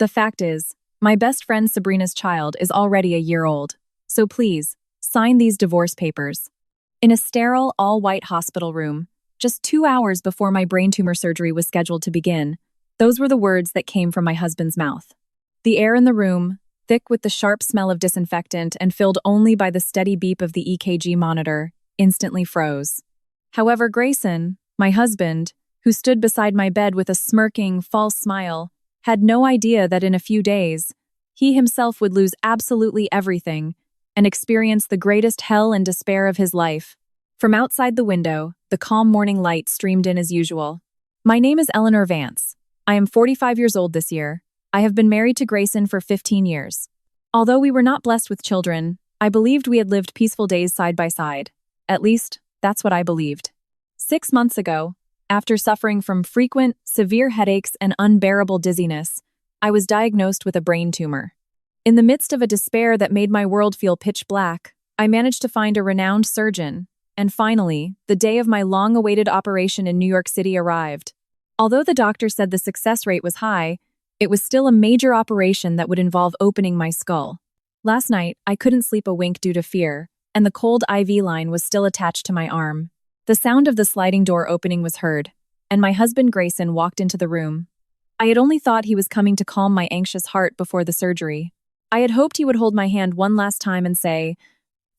The fact is, my best friend Sabrina's child is already a year old. So please, sign these divorce papers. In a sterile, all-white hospital room, just 2 hours before my brain tumor surgery was scheduled to begin, those were the words that came from my husband's mouth. The air in the room, thick with the sharp smell of disinfectant and filled only by the steady beep of the EKG monitor, instantly froze. However, Grayson, my husband, who stood beside my bed with a smirking, false smile, had no idea that in a few days, he himself would lose absolutely everything and experience the greatest hell and despair of his life. From outside the window, the calm morning light streamed in as usual. My name is Eleanor Vance. I am 45 years old this year. I have been married to Grayson for 15 years. Although we were not blessed with children, I believed we had lived peaceful days side by side. At least, that's what I believed. 6 months ago, after suffering from frequent, severe headaches and unbearable dizziness, I was diagnosed with a brain tumor. In the midst of a despair that made my world feel pitch black, I managed to find a renowned surgeon, and finally, the day of my long-awaited operation in New York City arrived. Although the doctor said the success rate was high, it was still a major operation that would involve opening my skull. Last night, I couldn't sleep a wink due to fear, and the cold IV line was still attached to my arm. The sound of the sliding door opening was heard, and my husband Grayson walked into the room. I had only thought he was coming to calm my anxious heart before the surgery. I had hoped he would hold my hand one last time and say,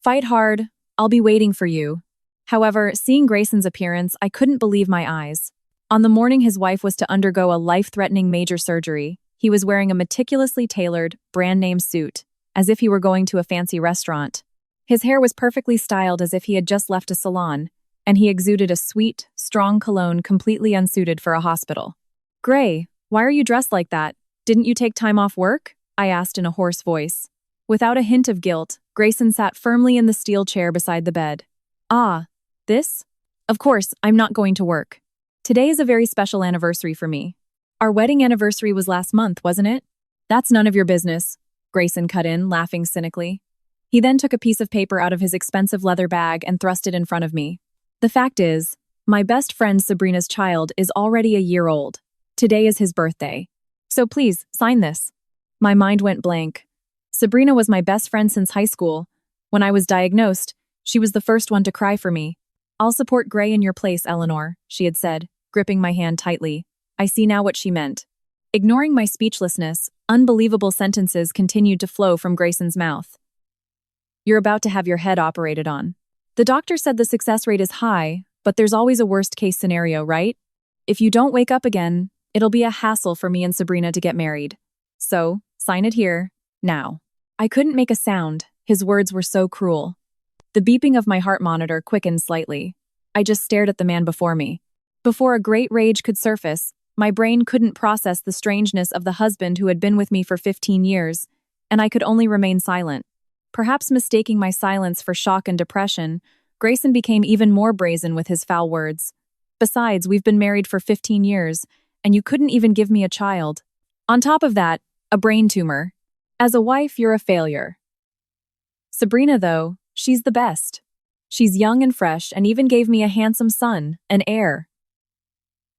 "Fight hard, I'll be waiting for you." However, seeing Grayson's appearance, I couldn't believe my eyes. On the morning his wife was to undergo a life-threatening major surgery, he was wearing a meticulously tailored, brand-name suit, as if he were going to a fancy restaurant. His hair was perfectly styled as if he had just left a salon, and he exuded a sweet, strong cologne completely unsuited for a hospital. "Gray, why are you dressed like that? Didn't you take time off work?" I asked in a hoarse voice. Without a hint of guilt, Grayson sat firmly in the steel chair beside the bed. "Ah, this? Of course, I'm not going to work. Today is a very special anniversary for me. Our wedding anniversary was last month, wasn't it?" "That's none of your business," Grayson cut in, laughing cynically. He then took a piece of paper out of his expensive leather bag and thrust it in front of me. "The fact is, my best friend Sabrina's child is already a year old. Today is his birthday. So please, sign this." My mind went blank. Sabrina was my best friend since high school. When I was diagnosed, she was the first one to cry for me. "I'll support Gray in your place, Eleanor," she had said, gripping my hand tightly. I see now what she meant. Ignoring my speechlessness, unbelievable sentences continued to flow from Grayson's mouth. "You're about to have your head operated on. The doctor said the success rate is high, but there's always a worst-case scenario, right? If you don't wake up again, it'll be a hassle for me and Sabrina to get married. So, sign it here, now." I couldn't make a sound. His words were so cruel. The beeping of my heart monitor quickened slightly. I just stared at the man before me. Before a great rage could surface, my brain couldn't process the strangeness of the husband who had been with me for 15 years, and I could only remain silent. Perhaps mistaking my silence for shock and depression, Grayson became even more brazen with his foul words. "Besides, we've been married for 15 years, and you couldn't even give me a child. On top of that, a brain tumor. As a wife, you're a failure. Sabrina, though, she's the best. She's young and fresh and even gave me a handsome son, an heir.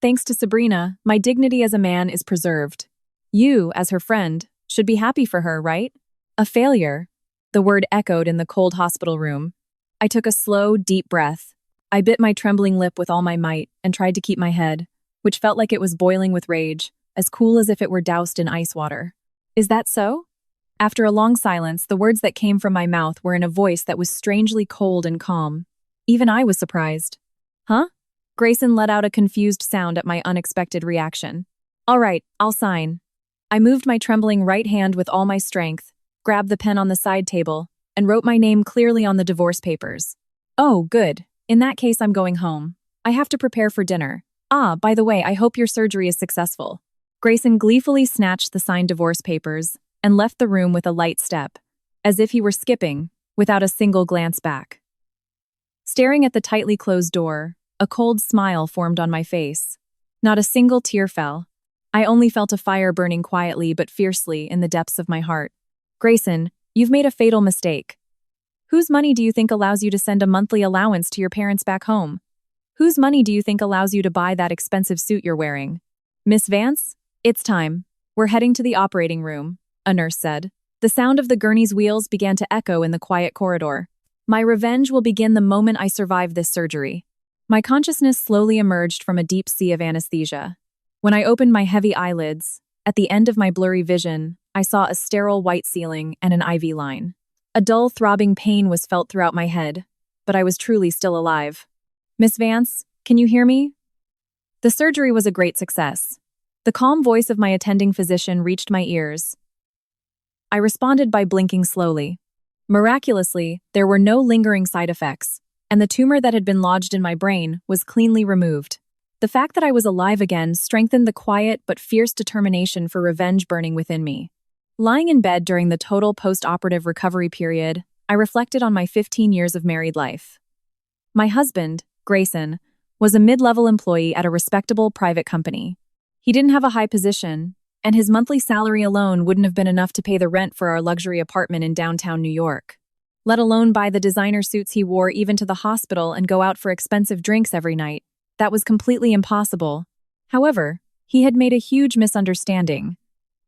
Thanks to Sabrina, my dignity as a man is preserved. You, as her friend, should be happy for her, right? A failure." The word echoed in the cold hospital room. I took a slow, deep breath. I bit my trembling lip with all my might and tried to keep my head, which felt like it was boiling with rage, as cool as if it were doused in ice water. "Is that so?" After a long silence, the words that came from my mouth were in a voice that was strangely cold and calm. Even I was surprised. "Huh?" Grayson let out a confused sound at my unexpected reaction. "All right, I'll sign." I moved my trembling right hand with all my strength, grabbed the pen on the side table, and wrote my name clearly on the divorce papers. "Oh, good. In that case, I'm going home. I have to prepare for dinner. Ah, by the way, I hope your surgery is successful." Grayson gleefully snatched the signed divorce papers and left the room with a light step, as if he were skipping, without a single glance back. Staring at the tightly closed door, a cold smile formed on my face. Not a single tear fell. I only felt a fire burning quietly but fiercely in the depths of my heart. "Grayson, you've made a fatal mistake. Whose money do you think allows you to send a monthly allowance to your parents back home? Whose money do you think allows you to buy that expensive suit you're wearing? Miss Vance, it's time. "We're heading to the operating room," a nurse said. The sound of the gurney's wheels began to echo in the quiet corridor. My revenge will begin the moment I survive this surgery. My consciousness slowly emerged from a deep sea of anesthesia. When I opened my heavy eyelids, at the end of my blurry vision, I saw a sterile white ceiling and an IV line. A dull, throbbing pain was felt throughout my head, but I was truly still alive. "Miss Vance, can you hear me?" The surgery was a great success. The calm voice of my attending physician reached my ears. I responded by blinking slowly. Miraculously, there were no lingering side effects, and the tumor that had been lodged in my brain was cleanly removed. The fact that I was alive again strengthened the quiet but fierce determination for revenge burning within me. Lying in bed during the total post-operative recovery period, I reflected on my 15 years of married life. My husband, Grayson, was a mid-level employee at a respectable private company. He didn't have a high position, and his monthly salary alone wouldn't have been enough to pay the rent for our luxury apartment in downtown New York, let alone buy the designer suits he wore even to the hospital and go out for expensive drinks every night. That was completely impossible. However, he had made a huge misunderstanding.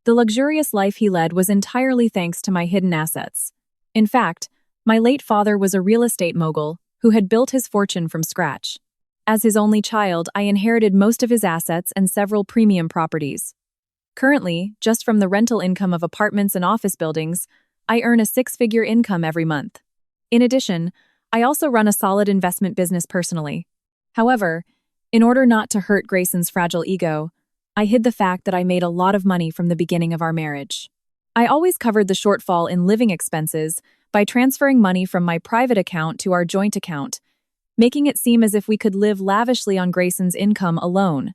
The luxurious life he led was entirely thanks to my hidden assets. In fact, my late father was a real estate mogul who had built his fortune from scratch. As his only child, I inherited most of his assets and several premium properties. Currently, just from the rental income of apartments and office buildings, I earn a six-figure income every month. In addition, I also run a solid investment business personally. However, in order not to hurt Grayson's fragile ego, I hid the fact that I made a lot of money from the beginning of our marriage. I always covered the shortfall in living expenses by transferring money from my private account to our joint account, making it seem as if we could live lavishly on Grayson's income alone.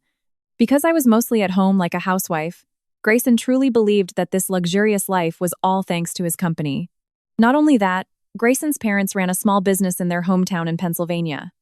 Because I was mostly at home like a housewife, Grayson truly believed that this luxurious life was all thanks to his company. Not only that, Grayson's parents ran a small business in their hometown in Pennsylvania.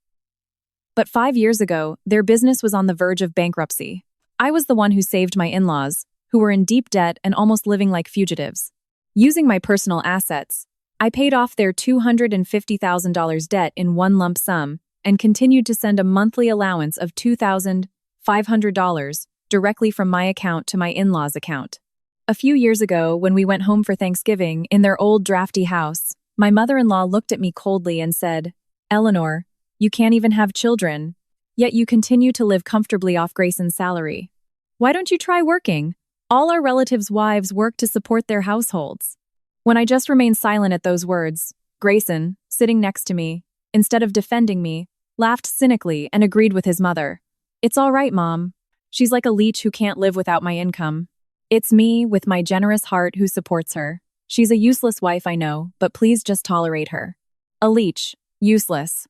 But 5 years ago, their business was on the verge of bankruptcy. I was the one who saved my in-laws, who were in deep debt and almost living like fugitives. Using my personal assets, I paid off their $250,000 debt in one lump sum and continued to send a monthly allowance of $2,500 directly from my account to my in-laws' account. A few years ago, when we went home for Thanksgiving in their old drafty house, my mother-in-law looked at me coldly and said, "Eleanor, you can't even have children, yet you continue to live comfortably off Grayson's salary. Why don't you try working? All our relatives' wives work to support their households." When I just remained silent at those words, Grayson, sitting next to me, instead of defending me, laughed cynically and agreed with his mother. "It's all right, Mom. She's like a leech who can't live without my income. It's me, with my generous heart, who supports her. She's a useless wife, I know, but please just tolerate her." A leech. Useless.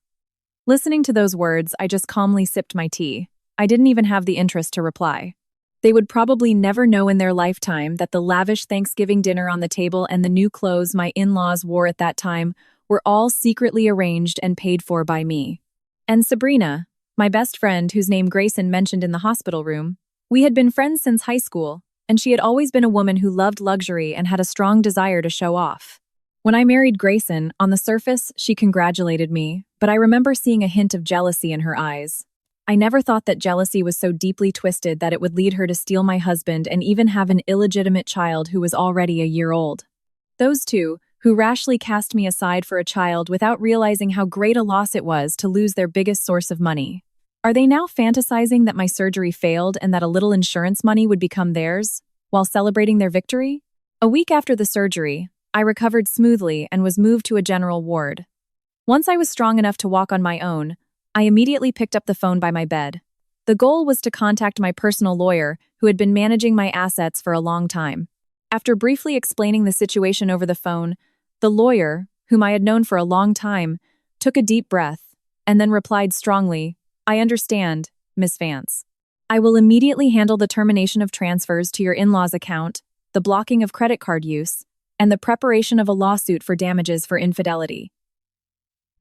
Listening to those words, I just calmly sipped my tea. I didn't even have the interest to reply. They would probably never know in their lifetime that the lavish Thanksgiving dinner on the table and the new clothes my in-laws wore at that time were all secretly arranged and paid for by me. And Sabrina, my best friend whose name Grayson mentioned in the hospital room, we had been friends since high school, and she had always been a woman who loved luxury and had a strong desire to show off. When I married Grayson, on the surface, she congratulated me, but I remember seeing a hint of jealousy in her eyes. I never thought that jealousy was so deeply twisted that it would lead her to steal my husband and even have an illegitimate child who was already a year old. Those two, who rashly cast me aside for a child without realizing how great a loss it was to lose their biggest source of money. Are they now fantasizing that my surgery failed and that a little insurance money would become theirs, while celebrating their victory? A week after the surgery, I recovered smoothly and was moved to a general ward. Once I was strong enough to walk on my own, I immediately picked up the phone by my bed. The goal was to contact my personal lawyer, who had been managing my assets for a long time. After briefly explaining the situation over the phone, the lawyer, whom I had known for a long time, took a deep breath and then replied strongly, "I understand, Miss Vance. I will immediately handle the termination of transfers to your in-laws' account, the blocking of credit card use, and the preparation of a lawsuit for damages for infidelity.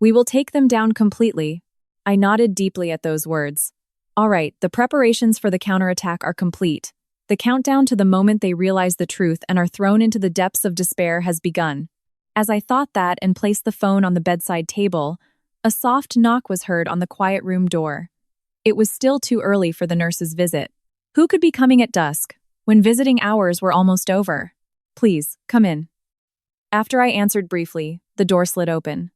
We will take them down completely." I nodded deeply at those words. All right, the preparations for the counterattack are complete. The countdown to the moment they realize the truth and are thrown into the depths of despair has begun. As I thought that and placed the phone on the bedside table, a soft knock was heard on the quiet room door. It was still too early for the nurse's visit. Who could be coming at dusk? when visiting hours were almost over. Please, come in. After I answered briefly, the door slid open.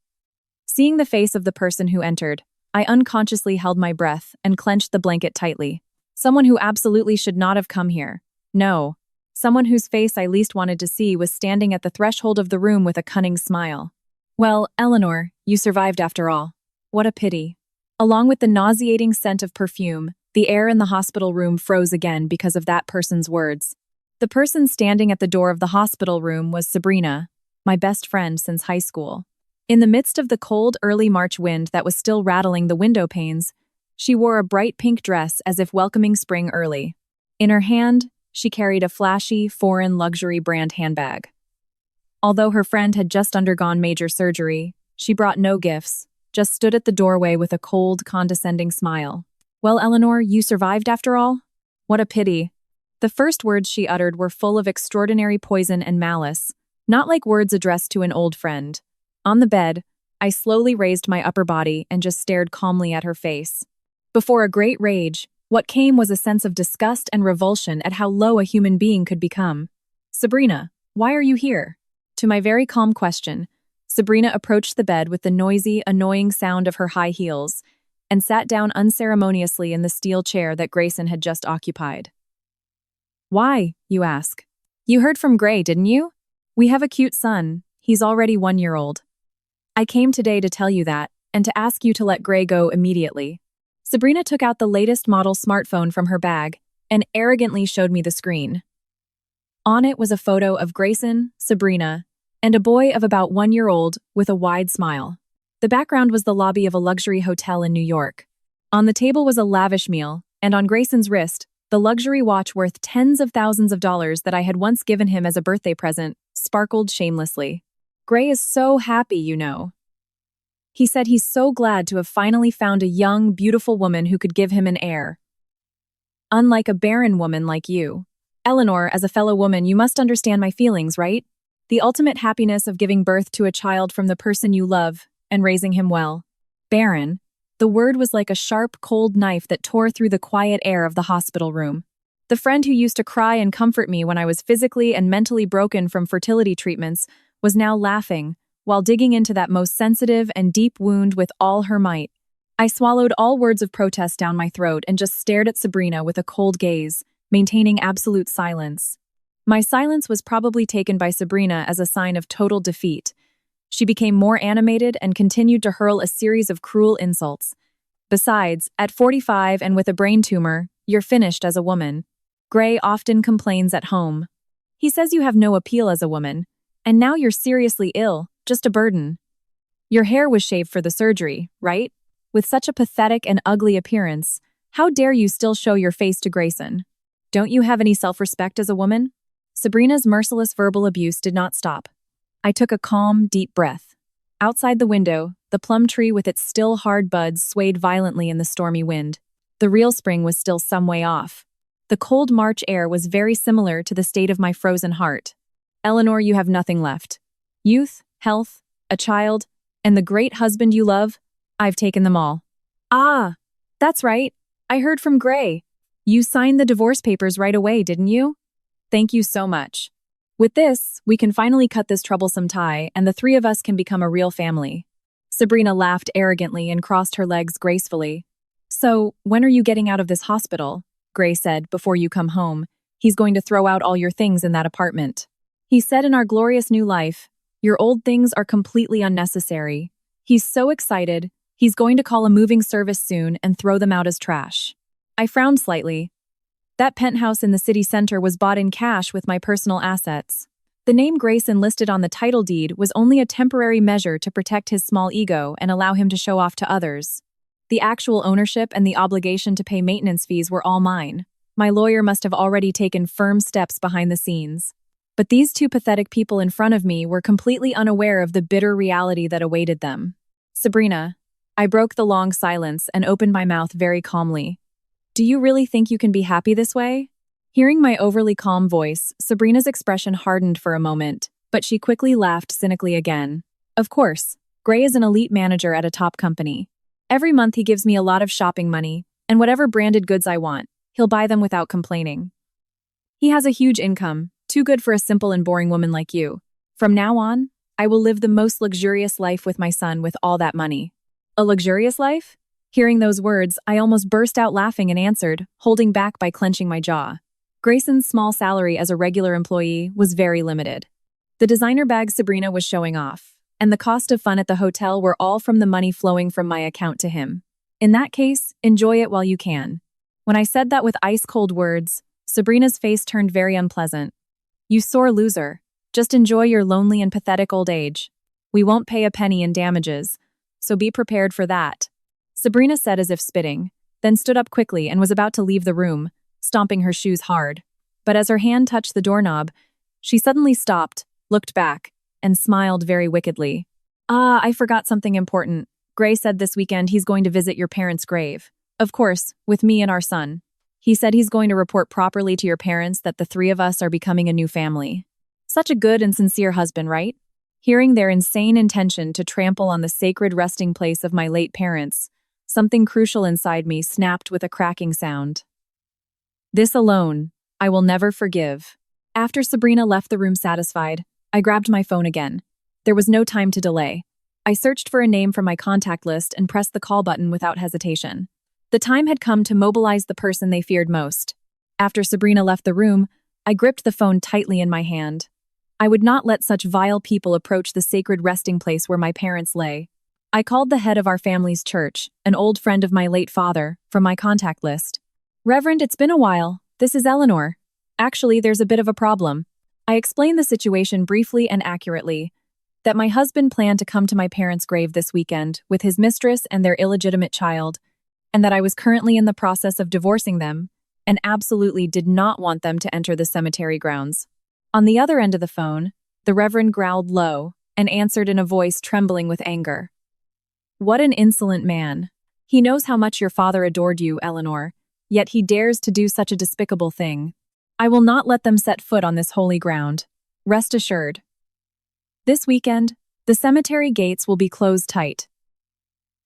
Seeing the face of the person who entered, I unconsciously held my breath and clenched the blanket tightly. Someone who absolutely should not have come here. No. Someone whose face I least wanted to see was standing at the threshold of the room with a cunning smile. Well, Eleanor, you survived after all. What a pity. Along with the nauseating scent of perfume, the air in the hospital room froze again because of that person's words. The person standing at the door of the hospital room was Sabrina, my best friend since high school. In the midst of the cold early March wind that was still rattling the window panes, she wore a bright pink dress as if welcoming spring early. In her hand, she carried a flashy, foreign luxury brand handbag. Although her friend had just undergone major surgery, she brought no gifts, just stood at the doorway with a cold, condescending smile. Well, Eleanor, you survived after all? What a pity. The first words she uttered were full of extraordinary poison and malice, not like words addressed to an old friend. On the bed, I slowly raised my upper body and just stared calmly at her face. Before a great rage, what came was a sense of disgust and revulsion at how low a human being could become. Sabrina, why are you here? To my very calm question, Sabrina approached the bed with the noisy, annoying sound of her high heels and sat down unceremoniously in the steel chair that Grayson had just occupied. Why, you ask? You heard from Gray, didn't you? We have a cute son. He's already 1 year old. I came today to tell you that and to ask you to let Gray go immediately. Sabrina took out the latest model smartphone from her bag and arrogantly showed me the screen. On it was a photo of Grayson, Sabrina, and a boy of about 1 year old with a wide smile. The background was the lobby of a luxury hotel in New York. On the table was a lavish meal, and on Grayson's wrist, the luxury watch worth tens of thousands of dollars that I had once given him as a birthday present sparkled shamelessly. Gray is so happy, you know. He said he's so glad to have finally found a young, beautiful woman who could give him an heir. Unlike a barren woman like you. Eleanor, as a fellow woman, you must understand my feelings, right? The ultimate happiness of giving birth to a child from the person you love and raising him well. Barren. The word was like a sharp, cold knife that tore through the quiet air of the hospital room. The friend who used to cry and comfort me when I was physically and mentally broken from fertility treatments was now laughing, while digging into that most sensitive and deep wound with all her might. I swallowed all words of protest down my throat and just stared at Sabrina with a cold gaze, maintaining absolute silence. My silence was probably taken by Sabrina as a sign of total defeat. She became more animated and continued to hurl a series of cruel insults. Besides, at 45 and with a brain tumor, you're finished as a woman. Gray often complains at home. He says you have no appeal as a woman, and now you're seriously ill. Just a burden. Your hair was shaved for the surgery, right? With such a pathetic and ugly appearance, how dare you still show your face to Grayson? Don't you have any self-respect as a woman? Sabrina's merciless verbal abuse did not stop. I took a calm, deep breath. Outside the window, the plum tree with its still hard buds swayed violently in the stormy wind. The real spring was still some way off. The cold March air was very similar to the state of my frozen heart. Eleanor, you have nothing left. Youth, health, a child, and the great husband you love, I've taken them all. Ah, that's right. I heard from Gray. You signed the divorce papers right away, didn't you? Thank you so much. With this, we can finally cut this troublesome tie, and the three of us can become a real family. Sabrina laughed arrogantly and crossed her legs gracefully. So, when are you getting out of this hospital? Gray said, before you come home. He's going to throw out all your things in that apartment. He said in our glorious new life, your old things are completely unnecessary. He's so excited, he's going to call a moving service soon and throw them out as trash. I frowned slightly. That penthouse in the city center was bought in cash with my personal assets. The name Grayson listed on the title deed was only a temporary measure to protect his small ego and allow him to show off to others. The actual ownership and the obligation to pay maintenance fees were all mine. My lawyer must have already taken firm steps behind the scenes. But these two pathetic people in front of me were completely unaware of the bitter reality that awaited them. Sabrina, I broke the long silence and opened my mouth very calmly. Do you really think you can be happy this way? Hearing my overly calm voice, Sabrina's expression hardened for a moment, but she quickly laughed cynically again. Of course, Gray is an elite manager at a top company. Every month he gives me a lot of shopping money, and whatever branded goods I want, he'll buy them without complaining. He has a huge income, too good for a simple and boring woman like you. From now on, I will live the most luxurious life with my son with all that money. A luxurious life? Hearing those words, I almost burst out laughing and answered, holding back by clenching my jaw. Grayson's small salary as a regular employee was very limited. The designer bags Sabrina was showing off, and the cost of fun at the hotel were all from the money flowing from my account to him. In that case, enjoy it while you can. When I said that with ice-cold words, Sabrina's face turned very unpleasant. You sore loser. Just enjoy your lonely and pathetic old age. We won't pay a penny in damages, so be prepared for that. Sabrina said as if spitting, then stood up quickly and was about to leave the room, stomping her shoes hard. But as her hand touched the doorknob, she suddenly stopped, looked back, and smiled very wickedly. Ah, I forgot something important. Gray said this weekend he's going to visit your parents' grave. Of course, with me and our son. He said he's going to report properly to your parents that the three of us are becoming a new family. Such a good and sincere husband, right? Hearing their insane intention to trample on the sacred resting place of my late parents, something crucial inside me snapped with a cracking sound. This alone, I will never forgive. After Sabrina left the room satisfied, I grabbed my phone again. There was no time to delay. I searched for a name from my contact list and pressed the call button without hesitation. The time had come to mobilize the person they feared most. After Sabrina left the room, I gripped the phone tightly in my hand. I would not let such vile people approach the sacred resting place where my parents lay. I called the head of our family's church, an old friend of my late father, from my contact list. Reverend, it's been a while. This is Eleanor. Actually, there's a bit of a problem. I explained the situation briefly and accurately. That my husband planned to come to my parents' grave this weekend with his mistress and their illegitimate child, and that I was currently in the process of divorcing them, and absolutely did not want them to enter the cemetery grounds. On the other end of the phone, the Reverend growled low and answered in a voice trembling with anger. What an insolent man. He knows how much your father adored you, Eleanor, yet he dares to do such a despicable thing. I will not let them set foot on this holy ground. Rest assured. This weekend, the cemetery gates will be closed tight.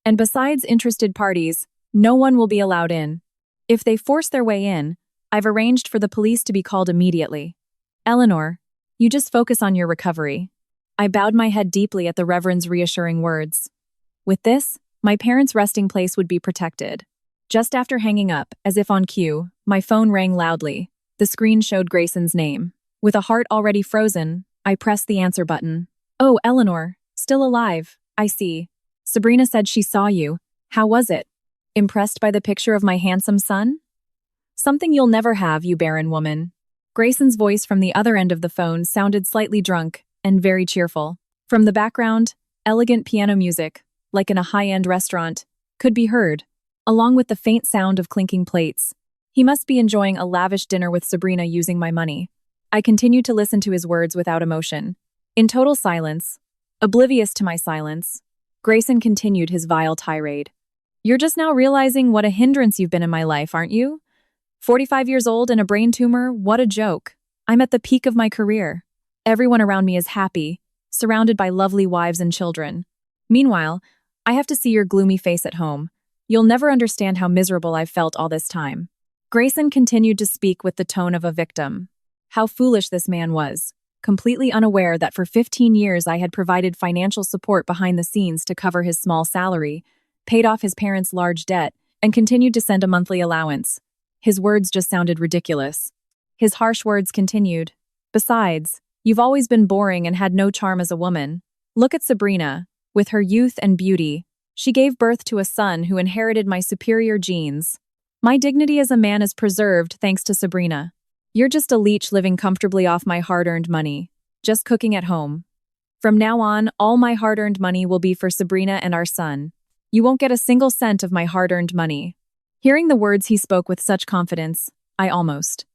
And besides interested parties, no one will be allowed in. If they force their way in, I've arranged for the police to be called immediately. Eleanor, you just focus on your recovery. I bowed my head deeply at the Reverend's reassuring words. With this, my parents' resting place would be protected. Just after hanging up, as if on cue, my phone rang loudly. The screen showed Grayson's name. With a heart already frozen, I pressed the answer button. Oh, Eleanor, still alive, I see. Sabrina said she saw you. How was it? Impressed by the picture of my handsome son? Something you'll never have, you barren woman. Grayson's voice from the other end of the phone sounded slightly drunk and very cheerful. From the background, elegant piano music, like in a high-end restaurant, could be heard, along with the faint sound of clinking plates. He must be enjoying a lavish dinner with Sabrina using my money. I continued to listen to his words without emotion. In total silence, oblivious to my silence, Grayson continued his vile tirade. You're just now realizing what a hindrance you've been in my life, aren't you? 45 years old and a brain tumor, what a joke. I'm at the peak of my career. Everyone around me is happy, surrounded by lovely wives and children. Meanwhile, I have to see your gloomy face at home. You'll never understand how miserable I've felt all this time. Grayson continued to speak with the tone of a victim. How foolish this man was, completely unaware that for 15 years I had provided financial support behind the scenes to cover his small salary, paid off his parents' large debt, and continued to send a monthly allowance. His words just sounded ridiculous. His harsh words continued. Besides, you've always been boring and had no charm as a woman. Look at Sabrina. With her youth and beauty, she gave birth to a son who inherited my superior genes. My dignity as a man is preserved thanks to Sabrina. You're just a leech living comfortably off my hard-earned money, just cooking at home. From now on, all my hard-earned money will be for Sabrina and our son. You won't get a single cent of my hard-earned money. Hearing the words he spoke with such confidence, I almost.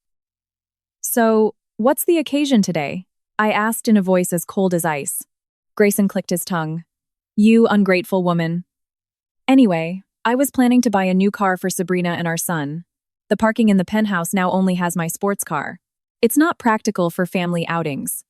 So, what's the occasion today? I asked in a voice as cold as ice. Grayson clicked his tongue. You ungrateful woman. Anyway, I was planning to buy a new car for Sabrina and our son. The parking in the penthouse now only has my sports car. It's not practical for family outings.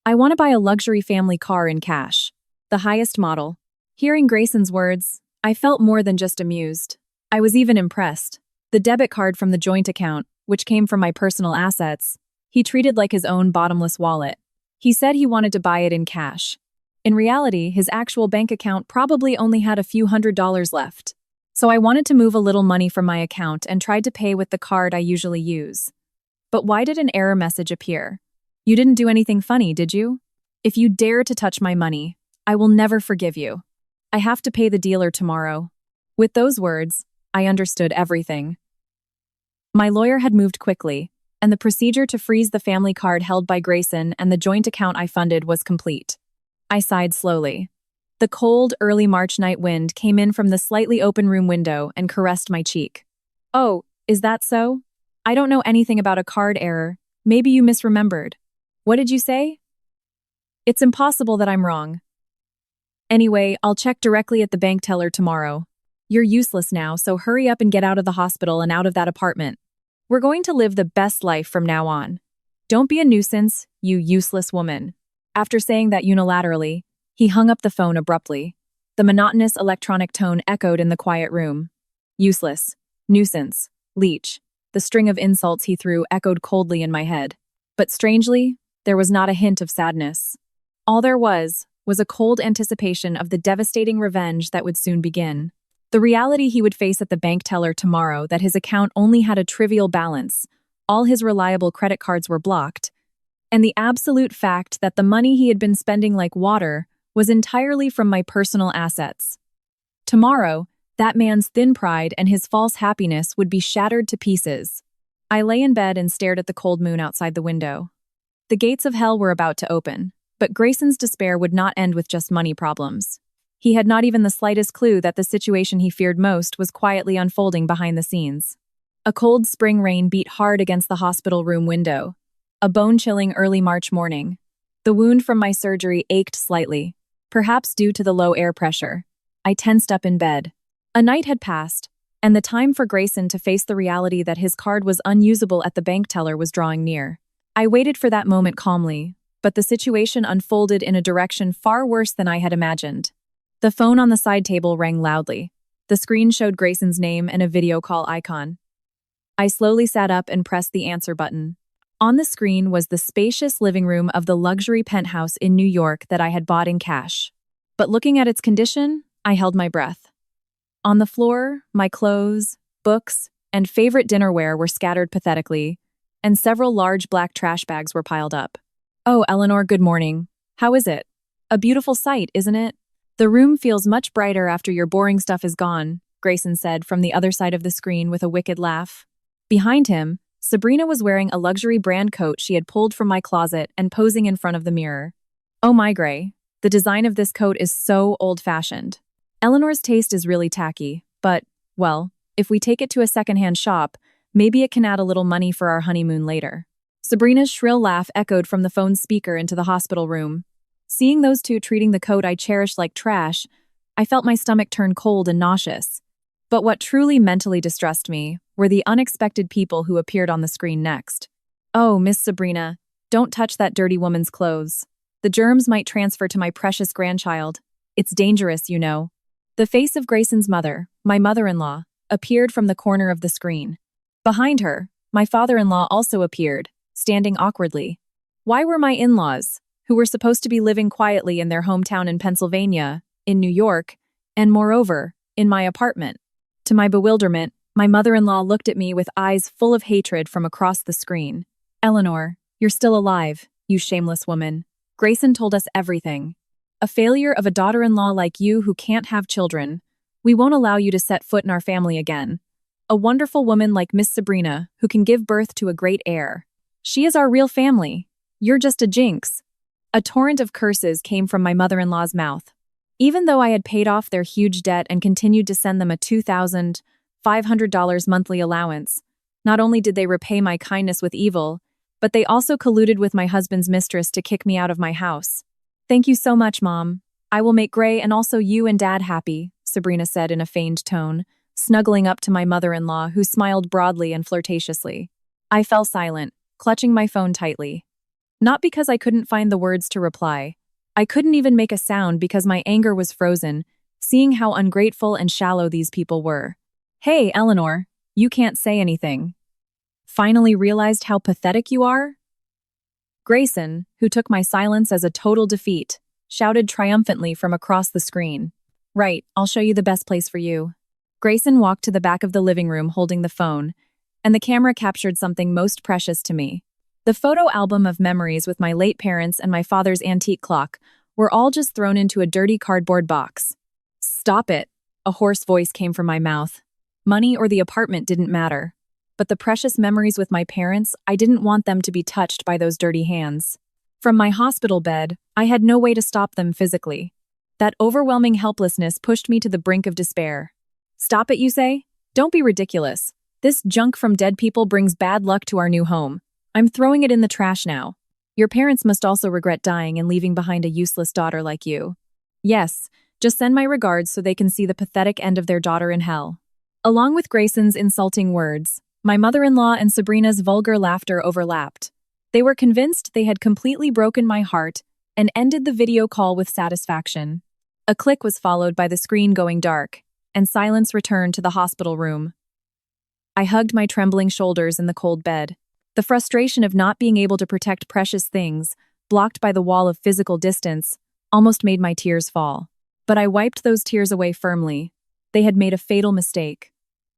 I want to buy a luxury family car in cash. The highest model. Hearing Grayson's words, I felt more than just amused. I was even impressed. The debit card from the joint account, which came from my personal assets, he treated like his own bottomless wallet. He said he wanted to buy it in cash. In reality, his actual bank account probably only had a few $100s left. So I wanted to move a little money from my account and tried to pay with the card I usually use. But why did an error message appear? You didn't do anything funny, did you? If you dare to touch my money, I will never forgive you. I have to pay the dealer tomorrow. With those words, I understood everything. My lawyer had moved quickly, and the procedure to freeze the family card held by Grayson and the joint account I funded was complete. I sighed slowly. The cold, early March night wind came in from the slightly open room window and caressed my cheek. Oh, is that so? I don't know anything about a card error. Maybe you misremembered. What did you say? It's impossible that I'm wrong. Anyway, I'll check directly at the bank teller tomorrow. You're useless now, so hurry up and get out of the hospital and out of that apartment. We're going to live the best life from now on. Don't be a nuisance, you useless woman. After saying that unilaterally, he hung up the phone abruptly. The monotonous electronic tone echoed in the quiet room. Useless, nuisance, leech. The string of insults he threw echoed coldly in my head. But strangely, there was not a hint of sadness. All there was a cold anticipation of the devastating revenge that would soon begin. The reality he would face at the bank teller tomorrow that his account only had a trivial balance, all his reliable credit cards were blocked, and the absolute fact that the money he had been spending like water was entirely from my personal assets. Tomorrow, that man's thin pride and his false happiness would be shattered to pieces. I lay in bed and stared at the cold moon outside the window. The gates of hell were about to open, but Grayson's despair would not end with just money problems. He had not even the slightest clue that the situation he feared most was quietly unfolding behind the scenes. A cold spring rain beat hard against the hospital room window. A bone-chilling early March morning. The wound from my surgery ached slightly, perhaps due to the low air pressure. I tensed up in bed. A night had passed, and the time for Grayson to face the reality that his card was unusable at the bank teller was drawing near. I waited for that moment calmly, but the situation unfolded in a direction far worse than I had imagined. The phone on the side table rang loudly. The screen showed Grayson's name and a video call icon. I slowly sat up and pressed the answer button. On the screen was the spacious living room of the luxury penthouse in New York that I had bought in cash. But looking at its condition, I held my breath. On the floor, my clothes, books, and favorite dinnerware were scattered pathetically, and several large black trash bags were piled up. Oh, Eleanor, good morning. How is it? A beautiful sight, isn't it? The room feels much brighter after your boring stuff is gone, Grayson said from the other side of the screen with a wicked laugh. Behind him, Sabrina was wearing a luxury brand coat she had pulled from my closet and posing in front of the mirror. Oh my, Gray, the design of this coat is so old-fashioned. Eleanor's taste is really tacky, but, well, if we take it to a secondhand shop, maybe it can add a little money for our honeymoon later. Sabrina's shrill laugh echoed from the phone's speaker into the hospital room. Seeing those two treating the coat I cherished like trash, I felt my stomach turn cold and nauseous. But what truly mentally distressed me were the unexpected people who appeared on the screen next. Oh, Miss Sabrina, don't touch that dirty woman's clothes. The germs might transfer to my precious grandchild. It's dangerous, you know. The face of Grayson's mother, my mother-in-law, appeared from the corner of the screen. Behind her, my father-in-law also appeared, standing awkwardly. Why were my in-laws, who were supposed to be living quietly in their hometown in Pennsylvania, in New York, and moreover, in my apartment? To my bewilderment, my mother-in-law looked at me with eyes full of hatred from across the screen. Eleanor, you're still alive, you shameless woman. Grayson told us everything. A failure of a daughter-in-law like you who can't have children. We won't allow you to set foot in our family again. A wonderful woman like Miss Sabrina who can give birth to a great heir. She is our real family. You're just a jinx. A torrent of curses came from my mother-in-law's mouth. Even though I had paid off their huge debt and continued to send them a $2,500 monthly allowance, not only did they repay my kindness with evil, but they also colluded with my husband's mistress to kick me out of my house. Thank you so much, Mom. I will make Gray and also you and Dad happy, Sabrina said in a feigned tone, snuggling up to my mother-in-law, who smiled broadly and flirtatiously. I fell silent, clutching my phone tightly. Not because I couldn't find the words to reply. I couldn't even make a sound because my anger was frozen, seeing how ungrateful and shallow these people were. Hey, Eleanor, you can't say anything. Finally realized how pathetic you are? Grayson, who took my silence as a total defeat, shouted triumphantly from across the screen. Right, I'll show you the best place for you. Grayson walked to the back of the living room holding the phone, and the camera captured something most precious to me. The photo album of memories with my late parents and my father's antique clock were all just thrown into a dirty cardboard box. Stop it, a hoarse voice came from my mouth. Money or the apartment didn't matter. But the precious memories with my parents, I didn't want them to be touched by those dirty hands. From my hospital bed, I had no way to stop them physically. That overwhelming helplessness pushed me to the brink of despair. Stop it, you say? Don't be ridiculous. This junk from dead people brings bad luck to our new home. I'm throwing it in the trash now. Your parents must also regret dying and leaving behind a useless daughter like you. Yes, just send my regards so they can see the pathetic end of their daughter in hell. Along with Grayson's insulting words, my mother-in-law and Sabrina's vulgar laughter overlapped. They were convinced they had completely broken my heart and ended the video call with satisfaction. A click was followed by the screen going dark, and silence returned to the hospital room. I hugged my trembling shoulders in the cold bed. The frustration of not being able to protect precious things, blocked by the wall of physical distance, almost made my tears fall. But I wiped those tears away firmly. They had made a fatal mistake.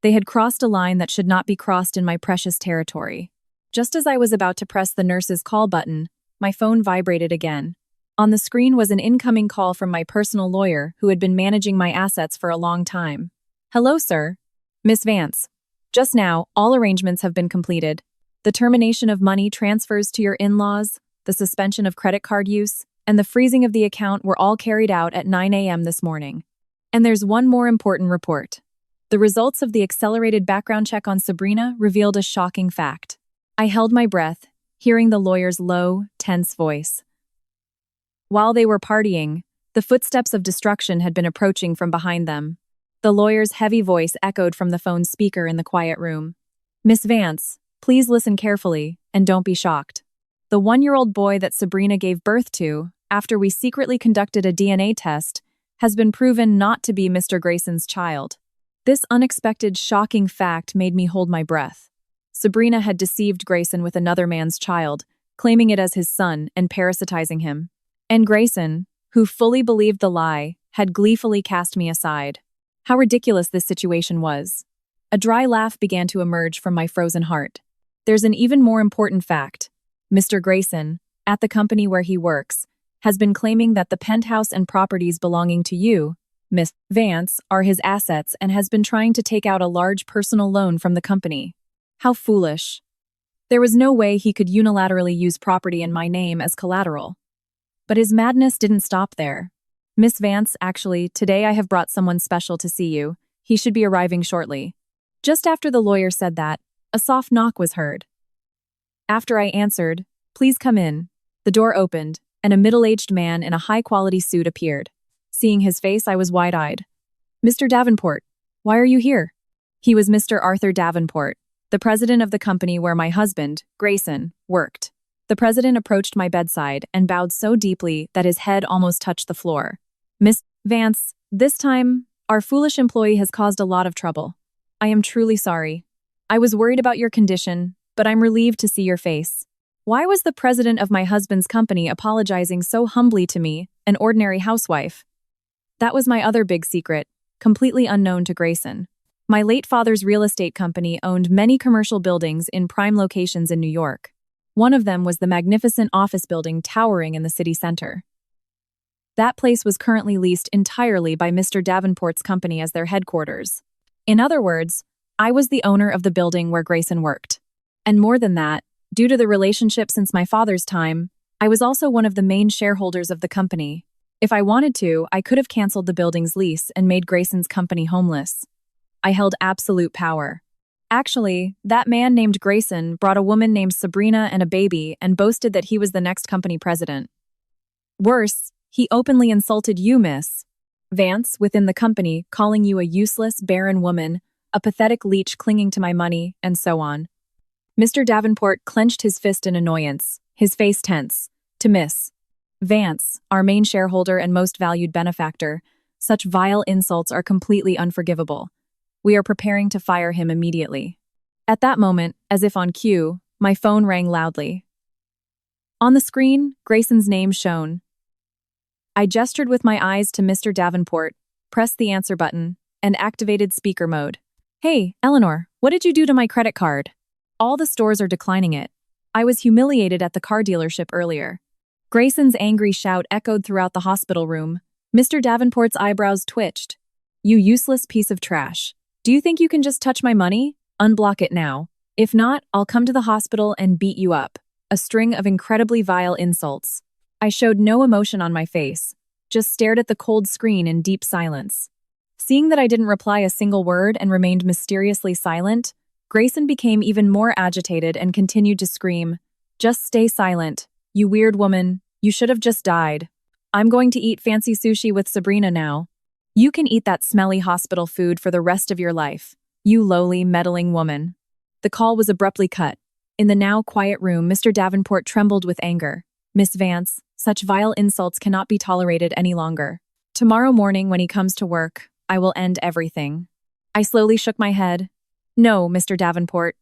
They had crossed a line that should not be crossed in my precious territory. Just as I was about to press the nurse's call button, my phone vibrated again. On the screen was an incoming call from my personal lawyer who had been managing my assets for a long time. Hello, sir. Miss Vance. Just now, all arrangements have been completed. The termination of money transfers to your in-laws, the suspension of credit card use, and the freezing of the account were all carried out at 9 a.m. this morning. And there's one more important report. The results of the accelerated background check on Sabrina revealed a shocking fact. I held my breath, hearing the lawyer's low, tense voice. While they were partying, the footsteps of destruction had been approaching from behind them. The lawyer's heavy voice echoed from the phone's speaker in the quiet room. Miss Vance, please listen carefully, and don't be shocked. The 1-year-old boy that Sabrina gave birth to, after we secretly conducted a DNA test, has been proven not to be Mr. Grayson's child. This unexpected, shocking fact made me hold my breath. Sabrina had deceived Grayson with another man's child, claiming it as his son and parasitizing him. And Grayson, who fully believed the lie, had gleefully cast me aside. How ridiculous this situation was. A dry laugh began to emerge from my frozen heart. There's an even more important fact. Mr. Grayson, at the company where he works, has been claiming that the penthouse and properties belonging to you, Miss Vance, are his assets and has been trying to take out a large personal loan from the company. How foolish. There was no way he could unilaterally use property in my name as collateral. But his madness didn't stop there. Miss Vance, actually, today I have brought someone special to see you. He should be arriving shortly. Just after the lawyer said that, a soft knock was heard. After I answered, "Please come in," the door opened, and a middle-aged man in a high-quality suit appeared. Seeing his face, I was wide-eyed. "Mr. Davenport, why are you here?" He was Mr. Arthur Davenport, the president of the company where my husband, Grayson, worked. The president approached my bedside and bowed so deeply that his head almost touched the floor. "Miss Vance, this time, our foolish employee has caused a lot of trouble. I am truly sorry. I was worried about your condition, but I'm relieved to see your face. Why was the president of my husband's company apologizing so humbly to me, an ordinary housewife? That was my other big secret, completely unknown to Grayson. My late father's real estate company owned many commercial buildings in prime locations in New York. One of them was the magnificent office building towering in the city center. That place was currently leased entirely by Mr. Davenport's company as their headquarters. In other words, I was the owner of the building where Grayson worked. And more than that, due to the relationship since my father's time, I was also one of the main shareholders of the company. If I wanted to, I could have canceled the building's lease and made Grayson's company homeless. I held absolute power. Actually, that man named Grayson brought a woman named Sabrina and a baby and boasted that he was the next company president. Worse, he openly insulted you, Miss Vance, within the company, calling you a useless, barren woman, a pathetic leech clinging to my money, and so on. Mr. Davenport clenched his fist in annoyance, his face tense. To Miss Vance, our main shareholder and most valued benefactor, such vile insults are completely unforgivable. We are preparing to fire him immediately. At that moment, as if on cue, my phone rang loudly. On the screen, Grayson's name shone. I gestured with my eyes to Mr. Davenport, pressed the answer button, and activated speaker mode. Hey, Eleanor, what did you do to my credit card? All the stores are declining it. I was humiliated at the car dealership earlier. Grayson's angry shout echoed throughout the hospital room. Mr. Davenport's eyebrows twitched. You useless piece of trash. Do you think you can just touch my money? Unblock it now. If not, I'll come to the hospital and beat you up. A string of incredibly vile insults. I showed no emotion on my face, just stared at the cold screen in deep silence. Seeing that I didn't reply a single word and remained mysteriously silent, Grayson became even more agitated and continued to scream, "Just stay silent. You weird woman. You should have just died. I'm going to eat fancy sushi with Sabrina now. You can eat that smelly hospital food for the rest of your life. You lowly, meddling woman." The call was abruptly cut. In the now quiet room, Mr. Davenport trembled with anger. Miss Vance, such vile insults cannot be tolerated any longer. Tomorrow morning when he comes to work, I will end everything. I slowly shook my head. No, Mr. Davenport.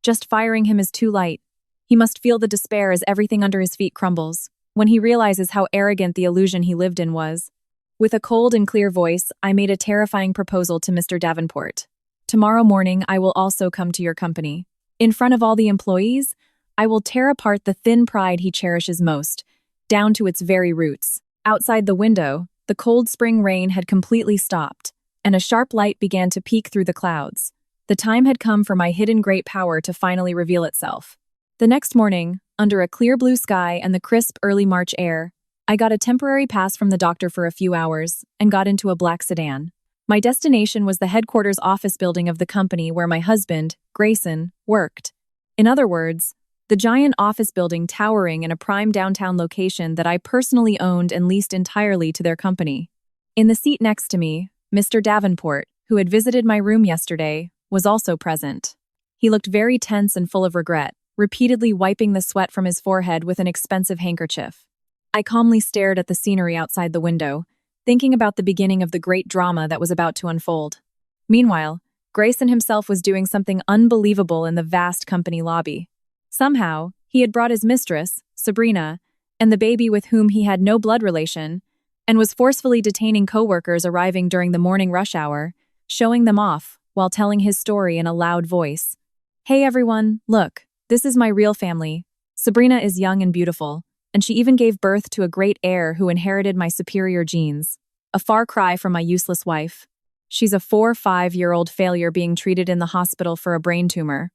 Just firing him is too light. He must feel the despair as everything under his feet crumbles, when he realizes how arrogant the illusion he lived in was. With a cold and clear voice, I made a terrifying proposal to Mr. Davenport. Tomorrow morning, I will also come to your company. In front of all the employees, I will tear apart the thin pride he cherishes most, down to its very roots. Outside the window, the cold spring rain had completely stopped, and a sharp light began to peek through the clouds. The time had come for my hidden great power to finally reveal itself. The next morning, under a clear blue sky and the crisp early March air, I got a temporary pass from the doctor for a few hours and got into a black sedan. My destination was the headquarters office building of the company where my husband, Grayson, worked. In other words, the giant office building towering in a prime downtown location that I personally owned and leased entirely to their company. In the seat next to me, Mr. Davenport, who had visited my room yesterday, was also present. He looked very tense and full of regret, repeatedly wiping the sweat from his forehead with an expensive handkerchief. I calmly stared at the scenery outside the window, thinking about the beginning of the great drama that was about to unfold. Meanwhile, Grayson himself was doing something unbelievable in the vast company lobby. Somehow, he had brought his mistress, Sabrina, and the baby with whom he had no blood relation, and was forcefully detaining coworkers arriving during the morning rush hour, showing them off while telling his story in a loud voice. Hey everyone, look, this is my real family. Sabrina is young and beautiful, and she even gave birth to a great heir who inherited my superior genes. A far cry from my useless wife. She's a 4-5-year-old failure being treated in the hospital for a brain tumor.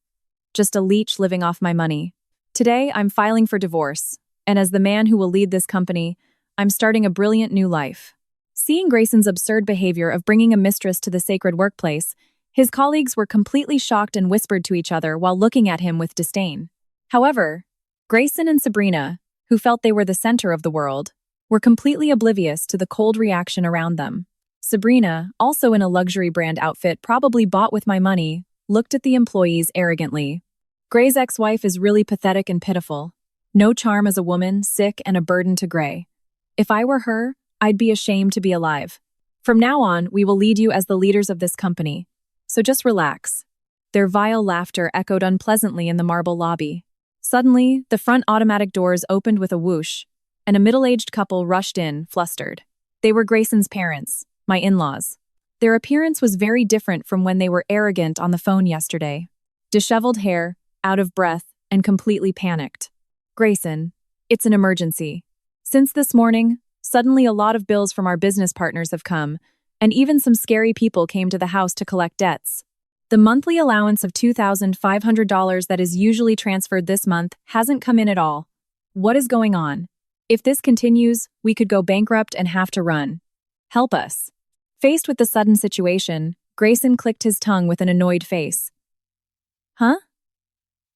Just a leech living off my money. Today, I'm filing for divorce, and as the man who will lead this company, I'm starting a brilliant new life. Seeing Grayson's absurd behavior of bringing a mistress to the sacred workplace, his colleagues were completely shocked and whispered to each other while looking at him with disdain. However, Grayson and Sabrina, who felt they were the center of the world, were completely oblivious to the cold reaction around them. Sabrina, also in a luxury brand outfit probably bought with my money, looked at the employees arrogantly. Gray's ex-wife is really pathetic and pitiful. No charm as a woman, sick and a burden to Gray. If I were her, I'd be ashamed to be alive. From now on, we will lead you as the leaders of this company. So just relax. Their vile laughter echoed unpleasantly in the marble lobby. Suddenly, the front automatic doors opened with a whoosh, and a middle-aged couple rushed in, flustered. They were Grayson's parents, my in-laws. Their appearance was very different from when they were arrogant on the phone yesterday. Disheveled hair, out of breath, and completely panicked. Grayson, it's an emergency. Since this morning, suddenly a lot of bills from our business partners have come, and even some scary people came to the house to collect debts. The monthly allowance of $2,500 that is usually transferred this month hasn't come in at all. What is going on? If this continues, we could go bankrupt and have to run. Help us. Faced with the sudden situation, Grayson clicked his tongue with an annoyed face. Huh?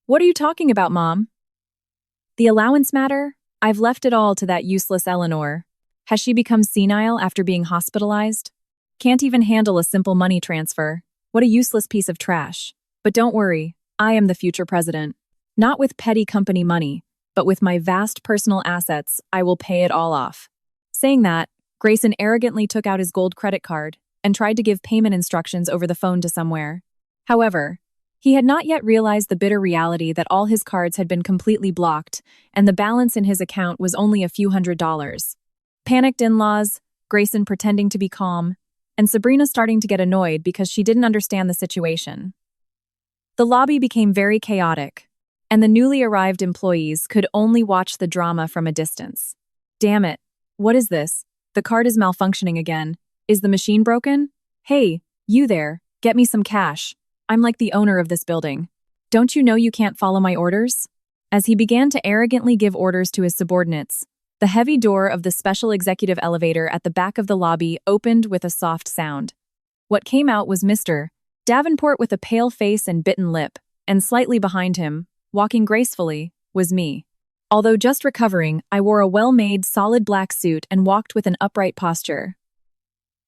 What are you talking about, Mom? The allowance matter? I've left it all to that useless Eleanor. Has she become senile after being hospitalized? Can't even handle a simple money transfer. What a useless piece of trash. But don't worry, I am the future president. Not with petty company money, but with my vast personal assets, I will pay it all off. Saying that, Grayson arrogantly took out his gold credit card and tried to give payment instructions over the phone to somewhere. However, He had not yet realized the bitter reality that all his cards had been completely blocked, and the balance in his account was only a few $100s. Panicked in-laws, Grayson pretending to be calm, and Sabrina starting to get annoyed because she didn't understand the situation. The lobby became very chaotic, and the newly arrived employees could only watch the drama from a distance. Damn it, what is this? The card is malfunctioning again. Is the machine broken? Hey, you there, get me some cash. I'm like the owner of this building. Don't you know you can't follow my orders? As he began to arrogantly give orders to his subordinates, the heavy door of the special executive elevator at the back of the lobby opened with a soft sound. What came out was Mr. Davenport with a pale face and bitten lip, and slightly behind him, walking gracefully, was me. Although just recovering, I wore a well-made, solid black suit and walked with an upright posture.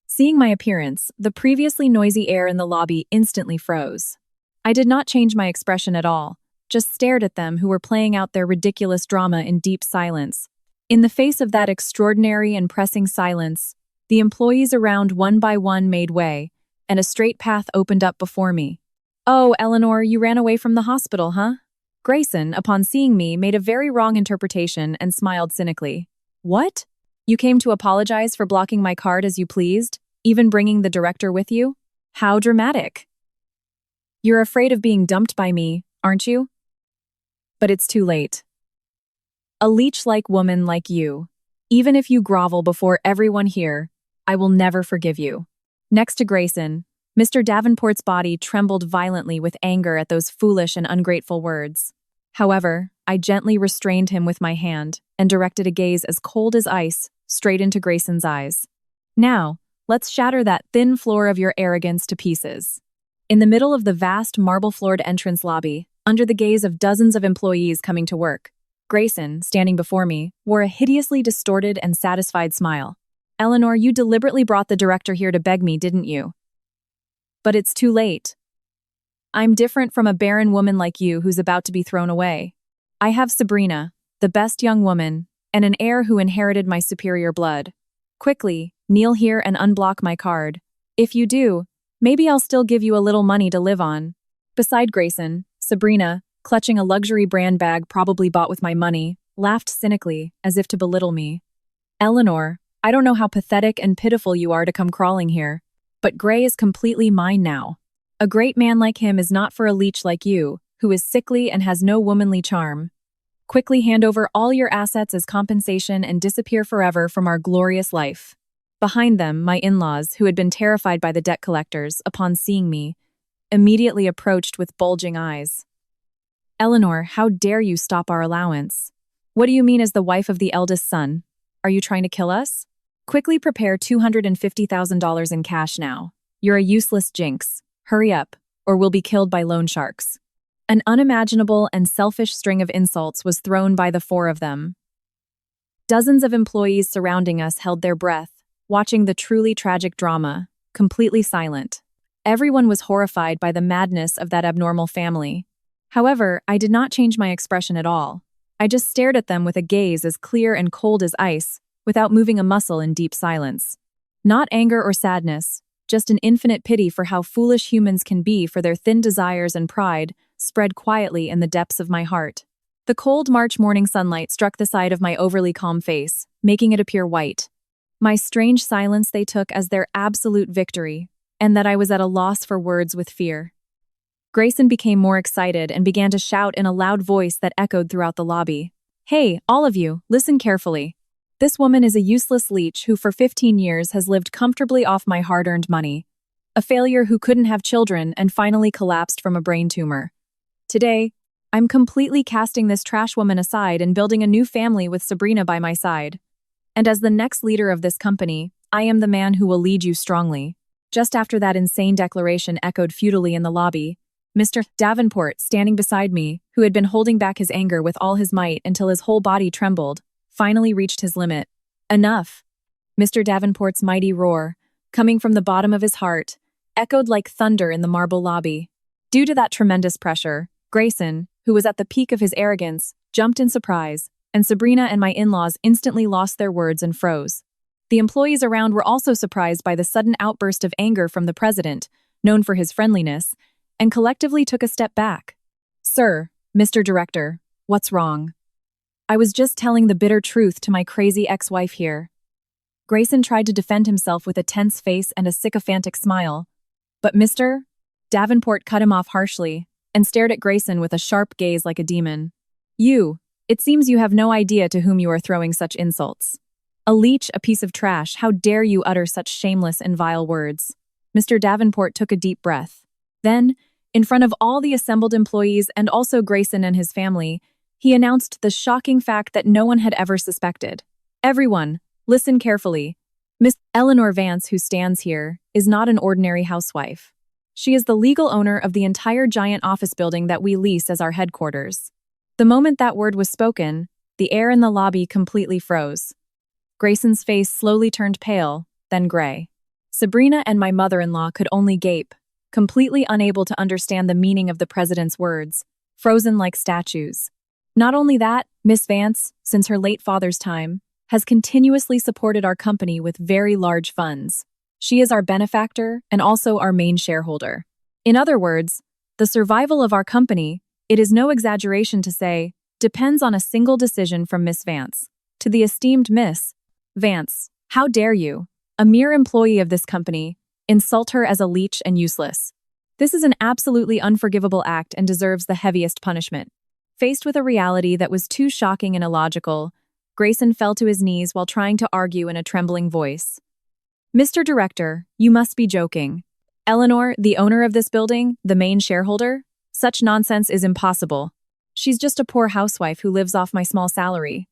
Seeing my appearance, the previously noisy air in the lobby instantly froze. I did not change my expression at all, just stared at them who were playing out their ridiculous drama in deep silence. In the face of that extraordinary and pressing silence, the employees around one by one made way, and a straight path opened up before me. "Oh, Eleanor, you ran away from the hospital, huh?" Grayson, upon seeing me, made a very wrong interpretation and smiled cynically. "What? You came to apologize for blocking my card as you pleased, even bringing the director with you? How dramatic. You're afraid of being dumped by me, aren't you? But it's too late. A leech-like woman like you, even if you grovel before everyone here, I will never forgive you." Next to Grayson, Mr. Davenport's body trembled violently with anger at those foolish and ungrateful words. However, I gently restrained him with my hand and directed a gaze as cold as ice straight into Grayson's eyes. "Now, let's shatter that thin floor of your arrogance to pieces." In the middle of the vast marble-floored entrance lobby, under the gaze of dozens of employees coming to work, Grayson, standing before me, wore a hideously distorted and satisfied smile. "Eleanor, you deliberately brought the director here to beg me, didn't you? But it's too late. I'm different from a barren woman like you who's about to be thrown away. I have Sabrina, the best young woman, and an heir who inherited my superior blood. Quickly, kneel here and unblock my card. If you do, maybe I'll still give you a little money to live on." Beside Grayson, Sabrina, clutching a luxury brand bag probably bought with my money, laughed cynically, as if to belittle me. "Eleanor, I don't know how pathetic and pitiful you are to come crawling here, but Gray is completely mine now. A great man like him is not for a leech like you, who is sickly and has no womanly charm. Quickly hand over all your assets as compensation and disappear forever from our glorious life." Behind them, my in-laws, who had been terrified by the debt collectors, upon seeing me, immediately approached with bulging eyes. "Eleanor, how dare you stop our allowance? What do you mean as the wife of the eldest son? Are you trying to kill us? Quickly prepare $250,000 in cash now. You're a useless jinx. Hurry up, or we'll be killed by loan sharks." An unimaginable and selfish string of insults was thrown by the four of them. Dozens of employees surrounding us held their breath, watching the truly tragic drama, completely silent. Everyone was horrified by the madness of that abnormal family. However, I did not change my expression at all. I just stared at them with a gaze as clear and cold as ice, without moving a muscle in deep silence. Not anger or sadness, just an infinite pity for how foolish humans can be for their thin desires and pride, spread quietly in the depths of my heart. The cold March morning sunlight struck the side of my overly calm face, making it appear white. My strange silence they took as their absolute victory, and that I was at a loss for words with fear. Grayson became more excited and began to shout in a loud voice that echoed throughout the lobby. "Hey, all of you, listen carefully. This woman is a useless leech who for 15 years has lived comfortably off my hard-earned money. A failure who couldn't have children and finally collapsed from a brain tumor. Today, I'm completely casting this trash woman aside and building a new family with Sabrina by my side. And as the next leader of this company, I am the man who will lead you strongly." Just after that insane declaration echoed futilely in the lobby, Mr. Davenport, standing beside me, who had been holding back his anger with all his might until his whole body trembled, finally reached his limit. "Enough." Mr. Davenport's mighty roar, coming from the bottom of his heart, echoed like thunder in the marble lobby. Due to that tremendous pressure, Grayson, who was at the peak of his arrogance, jumped in surprise, and Sabrina and my in-laws instantly lost their words and froze. The employees around were also surprised by the sudden outburst of anger from the president, known for his friendliness, and collectively took a step back. Sir, Mr. Director, what's wrong? I was just telling the bitter truth to my crazy ex-wife here. Grayson tried to defend himself with a tense face and a sycophantic smile, but Mr. Davenport cut him off harshly and stared at Grayson with a sharp gaze like a demon. It seems you have no idea to whom you are throwing such insults. A leech, a piece of trash, how dare you utter such shameless and vile words? Mr. Davenport took a deep breath. Then, in front of all the assembled employees and also Grayson and his family, he announced the shocking fact that no one had ever suspected. Everyone, listen carefully. Miss Eleanor Vance, who stands here, is not an ordinary housewife. She is the legal owner of the entire giant office building that we lease as our headquarters. The moment that word was spoken, the air in the lobby completely froze. Grayson's face slowly turned pale, then gray. Sabrina and my mother-in-law could only gape, completely unable to understand the meaning of the president's words, frozen like statues. Not only that, Miss Vance, since her late father's time, has continuously supported our company with very large funds. She is our benefactor and also our main shareholder. In other words, the survival of our company, it is no exaggeration to say, depends on a single decision from Miss Vance. To the esteemed Miss Vance, how dare you, a mere employee of this company, insult her as a leech and useless? This is an absolutely unforgivable act and deserves the heaviest punishment. Faced with a reality that was too shocking and illogical, Grayson fell to his knees while trying to argue in a trembling voice. Mr. Director, you must be joking. Eleanor, the owner of this building, the main shareholder? Such nonsense is impossible. She's just a poor housewife who lives off my small salary.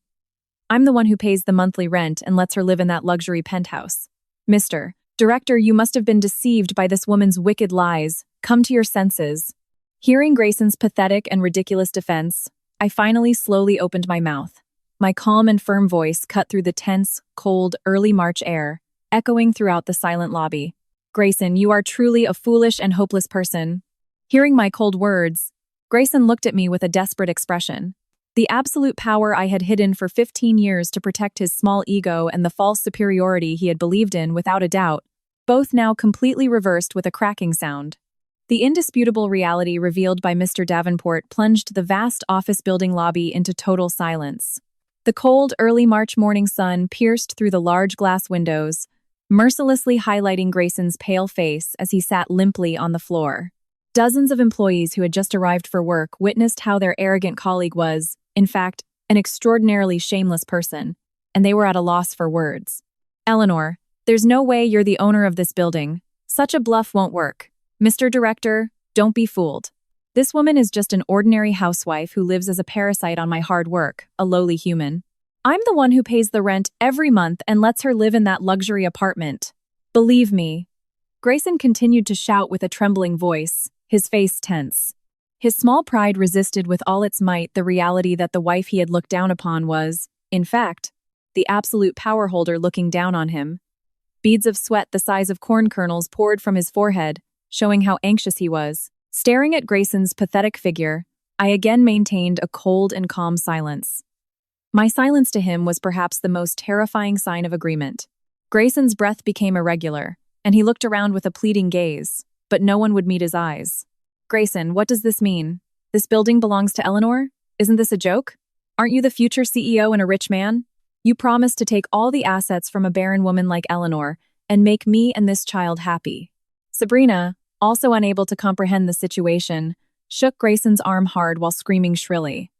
I'm the one who pays the monthly rent and lets her live in that luxury penthouse. Mr. Director, you must have been deceived by this woman's wicked lies. Come to your senses. Hearing Grayson's pathetic and ridiculous defense, I finally slowly opened my mouth. My calm and firm voice cut through the tense, cold, early March air, echoing throughout the silent lobby. Grayson, you are truly a foolish and hopeless person. Hearing my cold words, Grayson looked at me with a desperate expression. The absolute power I had hidden for 15 years to protect his small ego and the false superiority he had believed in without a doubt, both now completely reversed with a cracking sound. The indisputable reality revealed by Mr. Davenport plunged the vast office building lobby into total silence. The cold, early March morning sun pierced through the large glass windows, mercilessly highlighting Grayson's pale face as he sat limply on the floor. Dozens of employees who had just arrived for work witnessed how their arrogant colleague was, in fact, an extraordinarily shameless person, and they were at a loss for words. Eleanor, there's no way you're the owner of this building. Such a bluff won't work. Mr. Director, don't be fooled. This woman is just an ordinary housewife who lives as a parasite on my hard work, a lowly human. I'm the one who pays the rent every month and lets her live in that luxury apartment. Believe me. Grayson continued to shout with a trembling voice, his face tense. His small pride resisted with all its might the reality that the wife he had looked down upon was, in fact, the absolute power holder looking down on him. Beads of sweat the size of corn kernels poured from his forehead, showing how anxious he was. Staring at Grayson's pathetic figure, I again maintained a cold and calm silence. My silence to him was perhaps the most terrifying sign of agreement. Grayson's breath became irregular, and he looked around with a pleading gaze, but no one would meet his eyes. Grayson, what does this mean? This building belongs to Eleanor? Isn't this a joke? Aren't you the future CEO and a rich man? You promised to take all the assets from a barren woman like Eleanor and make me and this child happy. Sabrina, also unable to comprehend the situation, shook Grayson's arm hard while screaming shrilly.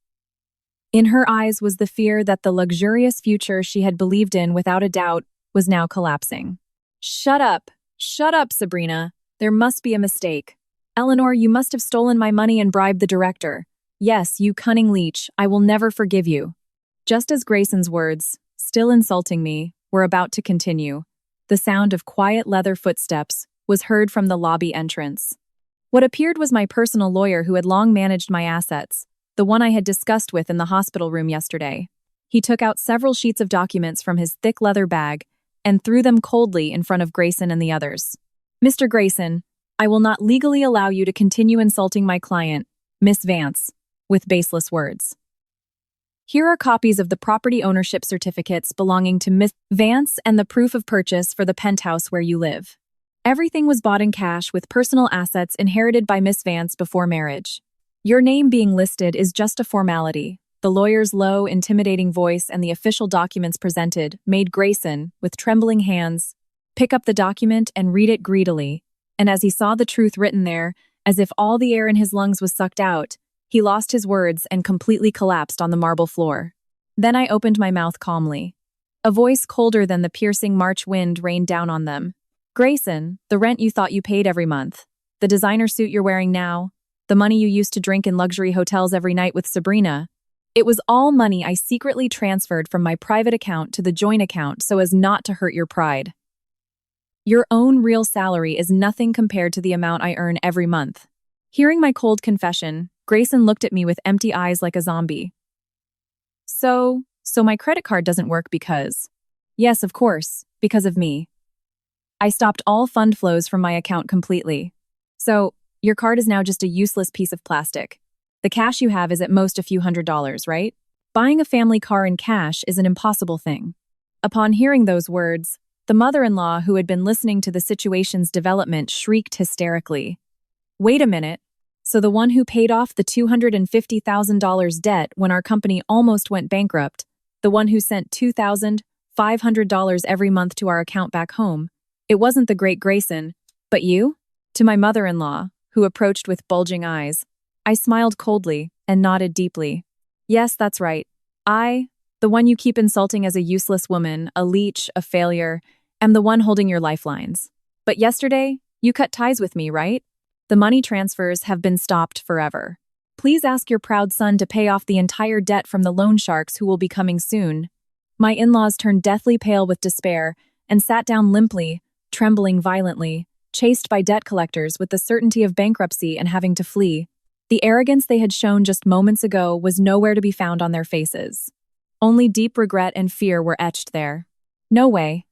In her eyes was the fear that the luxurious future she had believed in without a doubt was now collapsing. Shut up, Sabrina. There must be a mistake. Eleanor, you must have stolen my money and bribed the director. Yes, you cunning leech, I will never forgive you. Just as Grayson's words, still insulting me, were about to continue, the sound of quiet leather footsteps was heard from the lobby entrance. What appeared was my personal lawyer who had long managed my assets, the one I had discussed with in the hospital room yesterday. He took out several sheets of documents from his thick leather bag and threw them coldly in front of Grayson and the others. Mr. Grayson, I will not legally allow you to continue insulting my client, Miss Vance, with baseless words. Here are copies of the property ownership certificates belonging to Miss Vance and the proof of purchase for the penthouse where you live. Everything was bought in cash with personal assets inherited by Miss Vance before marriage. Your name being listed is just a formality. The lawyer's low, intimidating voice and the official documents presented made Grayson, with trembling hands, pick up the document and read it greedily. And as he saw the truth written there, as if all the air in his lungs was sucked out, he lost his words and completely collapsed on the marble floor. Then I opened my mouth calmly. A voice colder than the piercing March wind rained down on them. Grayson, the rent you thought you paid every month, the designer suit you're wearing now, the money you used to drink in luxury hotels every night with Sabrina, it was all money I secretly transferred from my private account to the joint account so as not to hurt your pride. Your own real salary is nothing compared to the amount I earn every month. Hearing my cold confession, Grayson looked at me with empty eyes like a zombie. So my credit card doesn't work because… Yes, of course, because of me. I stopped all fund flows from my account completely. So, your card is now just a useless piece of plastic. The cash you have is at most a few $100s, right? Buying a family car in cash is an impossible thing. Upon hearing those words, the mother-in-law who had been listening to the situation's development shrieked hysterically. Wait a minute. So the one who paid off the $250,000 debt when our company almost went bankrupt, the one who sent $2,500 every month to our account back home, it wasn't the great Grayson, but you? To my mother-in-law, who approached with bulging eyes, I smiled coldly and nodded deeply. Yes, that's right. I, the one you keep insulting as a useless woman, a leech, a failure, am the one holding your lifelines. But yesterday, you cut ties with me, right? The money transfers have been stopped forever. Please ask your proud son to pay off the entire debt from the loan sharks who will be coming soon. My in-laws turned deathly pale with despair and sat down limply, trembling violently, chased by debt collectors with the certainty of bankruptcy and having to flee. The arrogance they had shown just moments ago was nowhere to be found on their faces. Only deep regret and fear were etched there. No way,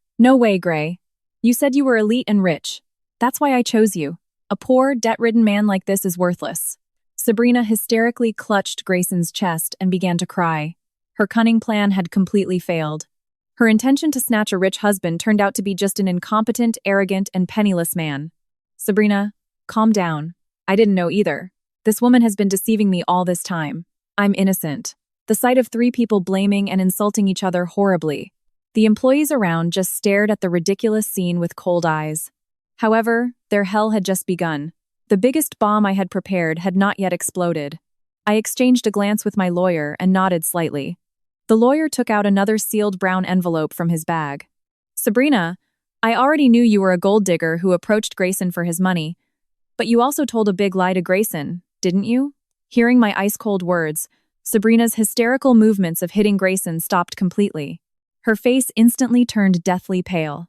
Gray. You said you were elite and rich. That's why I chose you. A poor, debt-ridden man like this is worthless. Sabrina hysterically clutched Grayson's chest and began to cry. Her cunning plan had completely failed. Her intention to snatch a rich husband turned out to be just an incompetent, arrogant, and penniless man. Sabrina, calm down. I didn't know either. This woman has been deceiving me all this time. I'm innocent. The sight of 3 people blaming and insulting each other horribly. The employees around just stared at the ridiculous scene with cold eyes. However, their hell had just begun. The biggest bomb I had prepared had not yet exploded. I exchanged a glance with my lawyer and nodded slightly. The lawyer took out another sealed brown envelope from his bag. Sabrina, I already knew you were a gold digger who approached Grayson for his money, but you also told a big lie to Grayson, didn't you? Hearing my ice-cold words, Sabrina's hysterical movements of hitting Grayson stopped completely. Her face instantly turned deathly pale.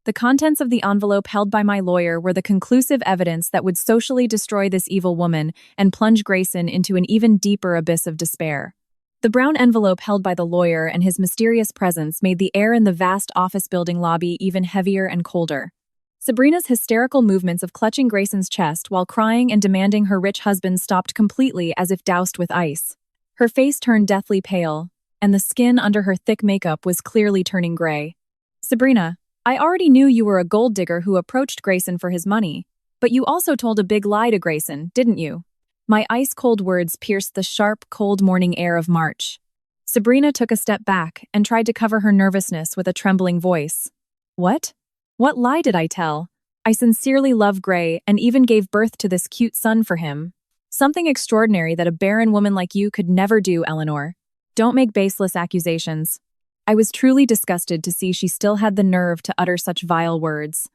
The contents of the envelope held by my lawyer were the conclusive evidence that would socially destroy this evil woman and plunge Grayson into an even deeper abyss of despair. The brown envelope held by the lawyer and his mysterious presence made the air in the vast office building lobby even heavier and colder. Sabrina's hysterical movements of clutching Grayson's chest while crying and demanding her rich husband stopped completely as if doused with ice. Her face turned deathly pale, and the skin under her thick makeup was clearly turning gray. Sabrina, I already knew you were a gold digger who approached Grayson for his money, but you also told a big lie to Grayson, didn't you? My ice-cold words pierced the sharp, cold morning air of March. Sabrina took a step back and tried to cover her nervousness with a trembling voice. What? What lie did I tell? I sincerely love Gray and even gave birth to this cute son for him. Something extraordinary that a barren woman like you could never do, Eleanor. Don't make baseless accusations. I was truly disgusted to see she still had the nerve to utter such vile words.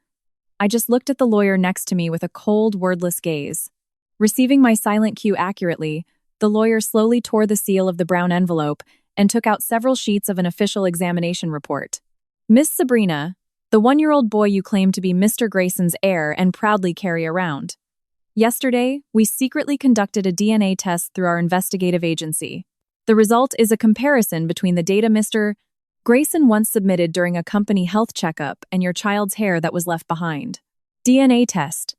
I just looked at the lawyer next to me with a cold, wordless gaze. Receiving my silent cue accurately, the lawyer slowly tore the seal of the brown envelope and took out several sheets of an official examination report. Miss Sabrina, the 1-year-old boy you claim to be Mr. Grayson's heir and proudly carry around. Yesterday, we secretly conducted a DNA test through our investigative agency. The result is a comparison between the data Mr. Grayson once submitted during a company health checkup and your child's hair that was left behind. DNA test.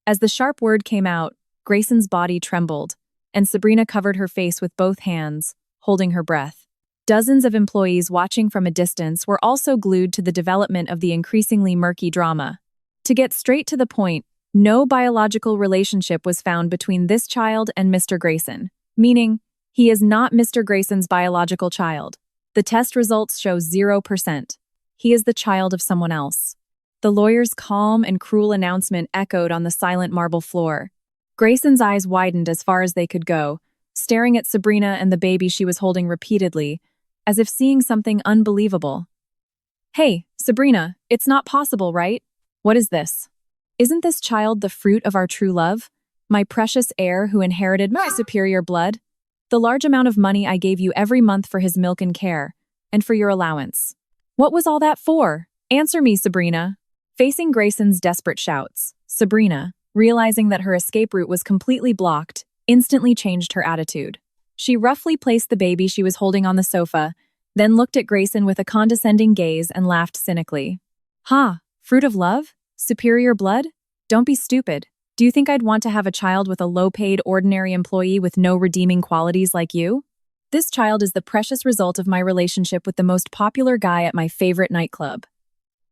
As the sharp word came out, Grayson's body trembled, and Sabrina covered her face with both hands, holding her breath. Dozens of employees watching from a distance were also glued to the development of the increasingly murky drama. To get straight to the point, no biological relationship was found between this child and Mr. Grayson, meaning he is not Mr. Grayson's biological child. The test results show 0%. He is the child of someone else. The lawyer's calm and cruel announcement echoed on the silent marble floor. Grayson's eyes widened as far as they could go, staring at Sabrina and the baby she was holding repeatedly, as if seeing something unbelievable. "Hey, Sabrina, it's not possible, right? What is this? Isn't this child the fruit of our true love? My precious heir who inherited my superior blood? The large amount of money I gave you every month for his milk and care, and for your allowance. What was all that for? Answer me, Sabrina." Facing Grayson's desperate shouts, Sabrina, realizing that her escape route was completely blocked, instantly changed her attitude. She roughly placed the baby she was holding on the sofa, then looked at Grayson with a condescending gaze and laughed cynically. "Ha, fruit of love? Superior blood? Don't be stupid. Do you think I'd want to have a child with a low-paid, ordinary employee with no redeeming qualities like you? This child is the precious result of my relationship with the most popular guy at my favorite nightclub.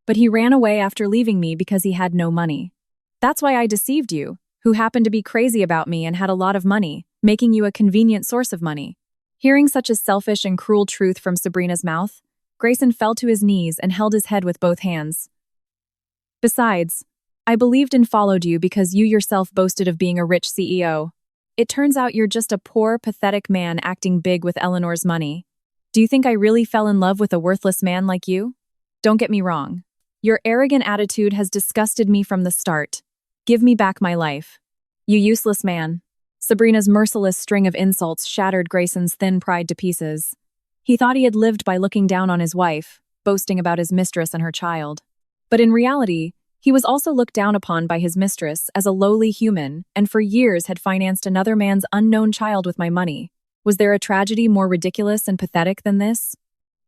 But he ran away after leaving me because he had no money. That's why I deceived you, who happened to be crazy about me and had a lot of money, making you a convenient source of money." Hearing such a selfish and cruel truth from Sabrina's mouth, Grayson fell to his knees and held his head with both hands. "Besides, I believed and followed you because you yourself boasted of being a rich CEO. It turns out you're just a poor, pathetic man acting big with Eleanor's money. Do you think I really fell in love with a worthless man like you? Don't get me wrong. Your arrogant attitude has disgusted me from the start. Give me back my life. You useless man." Sabrina's merciless string of insults shattered Grayson's thin pride to pieces. He thought he had lived by looking down on his wife, boasting about his mistress and her child. But in reality, he was also looked down upon by his mistress as a lowly human and for years had financed another man's unknown child with my money. Was there a tragedy more ridiculous and pathetic than this?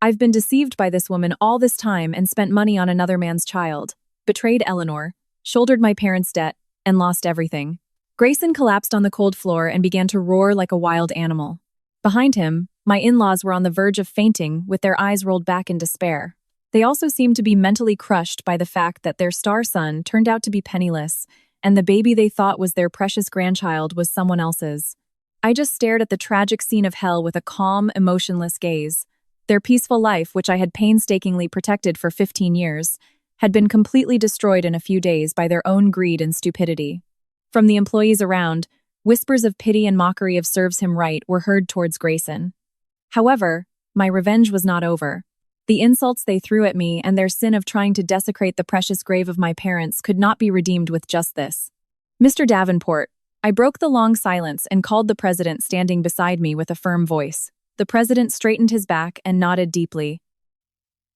I've been deceived by this woman all this time and spent money on another man's child, betrayed Eleanor, shouldered my parents' debt, and lost everything. Grayson collapsed on the cold floor and began to roar like a wild animal. Behind him, my in-laws were on the verge of fainting with their eyes rolled back in despair. They also seemed to be mentally crushed by the fact that their star son turned out to be penniless, and the baby they thought was their precious grandchild was someone else's. I just stared at the tragic scene of hell with a calm, emotionless gaze. Their peaceful life, which I had painstakingly protected for 15 years, had been completely destroyed in a few days by their own greed and stupidity. From the employees around, whispers of pity and mockery of "serves him right" were heard towards Grayson. However, my revenge was not over. The insults they threw at me and their sin of trying to desecrate the precious grave of my parents could not be redeemed with just this. "Mr. Davenport," I broke the long silence and called the president standing beside me with a firm voice. The president straightened his back and nodded deeply.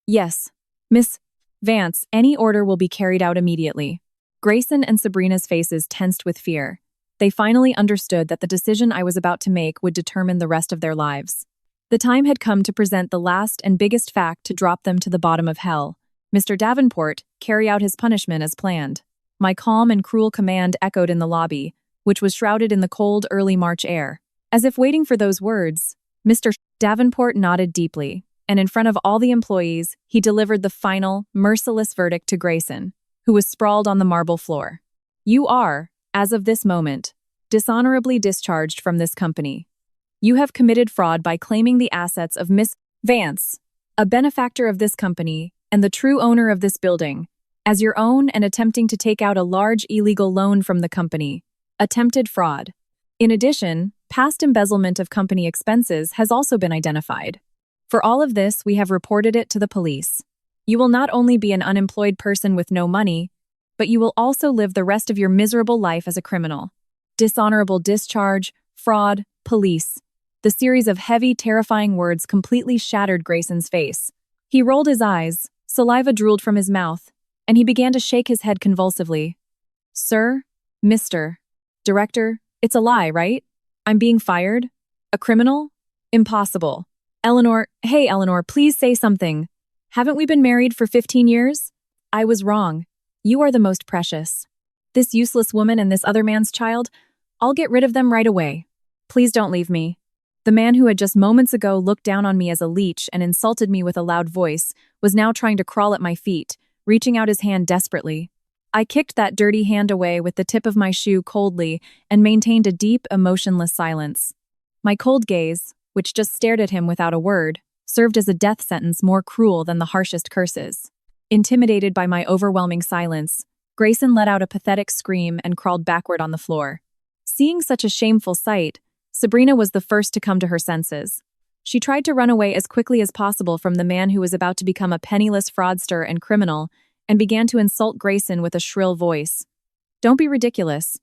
"Yes, Miss Vance, any order will be carried out immediately." Grayson and Sabrina's faces tensed with fear. They finally understood that the decision I was about to make would determine the rest of their lives. The time had come to present the last and biggest fact to drop them to the bottom of hell. "Mr. Davenport, carry out his punishment as planned." My calm and cruel command echoed in the lobby, which was shrouded in the cold, early March air. As if waiting for those words, Mr. Davenport nodded deeply, and in front of all the employees, he delivered the final, merciless verdict to Grayson, who was sprawled on the marble floor. "You are, as of this moment, dishonorably discharged from this company. You have committed fraud by claiming the assets of Miss Vance, a benefactor of this company and the true owner of this building, as your own and attempting to take out a large illegal loan from the company. Attempted fraud. In addition, past embezzlement of company expenses has also been identified. For all of this, we have reported it to the police. You will not only be an unemployed person with no money, but you will also live the rest of your miserable life as a criminal. Dishonorable discharge, fraud, police." The series of heavy, terrifying words completely shattered Grayson's face. He rolled his eyes, saliva drooled from his mouth, and he began to shake his head convulsively. "Sir, Mr. Director, it's a lie, right? I'm being fired? A criminal? Impossible. Eleanor, hey Eleanor, please say something. Haven't we been married for 15 years? I was wrong. You are the most precious. This useless woman and this other man's child, I'll get rid of them right away. Please don't leave me." The man who had just moments ago looked down on me as a leech and insulted me with a loud voice was now trying to crawl at my feet, reaching out his hand desperately. I kicked that dirty hand away with the tip of my shoe coldly and maintained a deep, emotionless silence. My cold gaze, which just stared at him without a word, served as a death sentence more cruel than the harshest curses. Intimidated by my overwhelming silence, Grayson let out a pathetic scream and crawled backward on the floor. Seeing such a shameful sight, Sabrina was the first to come to her senses. She tried to run away as quickly as possible from the man who was about to become a penniless fraudster and criminal, and began to insult Grayson with a shrill voice. "Don't be ridiculous.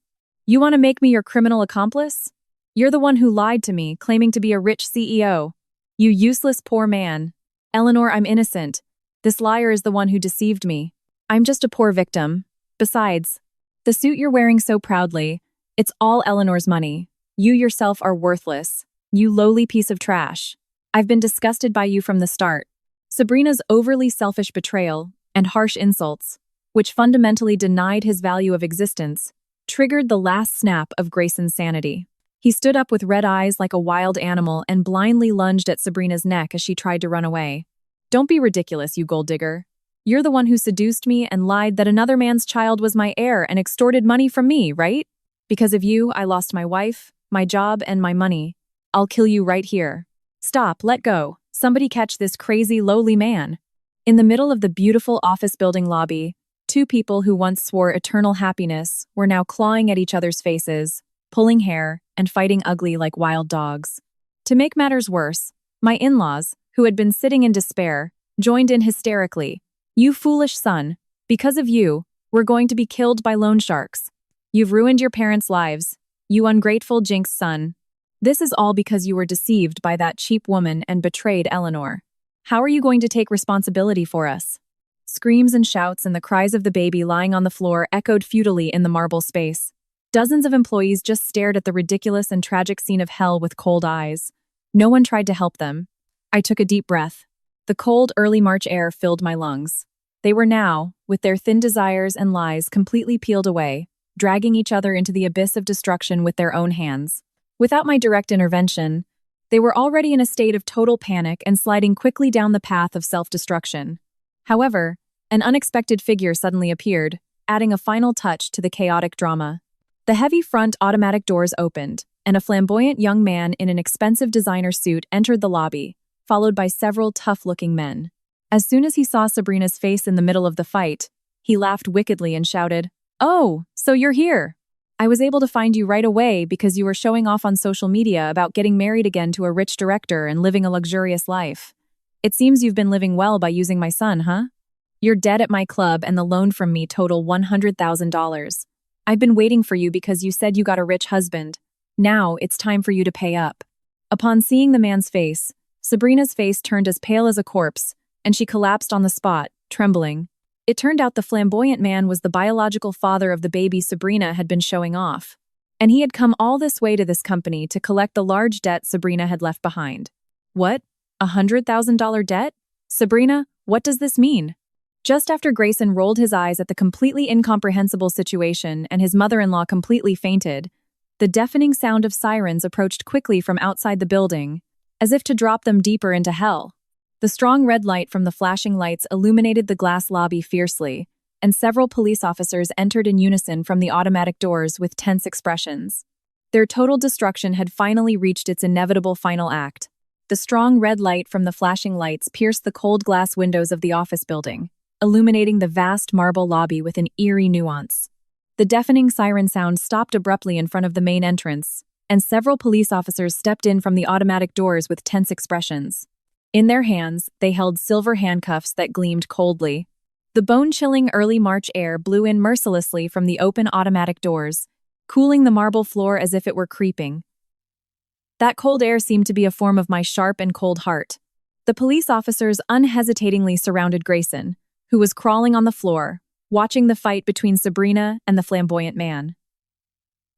You want to make me your criminal accomplice? You're the one who lied to me, claiming to be a rich CEO. You useless poor man. Eleanor, I'm innocent. This liar is the one who deceived me. I'm just a poor victim. Besides, the suit you're wearing so proudly, it's all Eleanor's money. You yourself are worthless. You lowly piece of trash. I've been disgusted by you from the start." Sabrina's overly selfish betrayal and harsh insults, which fundamentally denied his value of existence, triggered the last snap of Grayson's sanity. He stood up with red eyes like a wild animal and blindly lunged at Sabrina's neck as she tried to run away. "Don't be ridiculous, you gold digger. You're the one who seduced me and lied that another man's child was my heir and extorted money from me, right? Because of you, I lost my wife, my job, and my money. I'll kill you right here. Stop, let go. Somebody catch this crazy, lowly man." In the middle of the beautiful office building lobby, two people who once swore eternal happiness were now clawing at each other's faces, pulling hair, and fighting ugly like wild dogs. To make matters worse, my in-laws, who had been sitting in despair, joined in hysterically. "You foolish son. Because of you, we're going to be killed by loan sharks. You've ruined your parents' lives. You ungrateful jinx son. This is all because you were deceived by that cheap woman and betrayed Eleanor. How are you going to take responsibility for us?" Screams and shouts and the cries of the baby lying on the floor echoed futilely in the marble space. Dozens of employees just stared at the ridiculous and tragic scene of hell with cold eyes. No one tried to help them. I took a deep breath. The cold, early March air filled my lungs. They were now, with their thin desires and lies completely peeled away, dragging each other into the abyss of destruction with their own hands. Without my direct intervention, they were already in a state of total panic and sliding quickly down the path of self-destruction. However, an unexpected figure suddenly appeared, adding a final touch to the chaotic drama. The heavy front automatic doors opened, and a flamboyant young man in an expensive designer suit entered the lobby, followed by several tough-looking men. As soon as he saw Sabrina's face in the middle of the fight, he laughed wickedly and shouted, "Oh, so you're here. I was able to find you right away because you were showing off on social media about getting married again to a rich director and living a luxurious life. It seems you've been living well by using my son, huh? You're dead at my club and the loan from me total $100,000. I've been waiting for you because you said you got a rich husband. Now it's time for you to pay up." Upon seeing the man's face, Sabrina's face turned as pale as a corpse, and she collapsed on the spot, trembling. It turned out the flamboyant man was the biological father of the baby Sabrina had been showing off. And he had come all this way to this company to collect the large debt Sabrina had left behind. What? $100,000 debt? Sabrina, what does this mean? Just after Grayson rolled his eyes at the completely incomprehensible situation and his mother-in-law completely fainted, the deafening sound of sirens approached quickly from outside the building, as if to drop them deeper into hell. The strong red light from the flashing lights illuminated the glass lobby fiercely, and several police officers entered in unison from the automatic doors with tense expressions. Their total destruction had finally reached its inevitable final act. The strong red light from the flashing lights pierced the cold glass windows of the office building, illuminating the vast marble lobby with an eerie nuance. The deafening siren sound stopped abruptly in front of the main entrance, and several police officers stepped in from the automatic doors with tense expressions. In their hands, they held silver handcuffs that gleamed coldly. The bone-chilling early March air blew in mercilessly from the open automatic doors, cooling the marble floor as if it were creeping. That cold air seemed to be a form of my sharp and cold heart. The police officers unhesitatingly surrounded Grayson, who was crawling on the floor, watching the fight between Sabrina and the flamboyant man.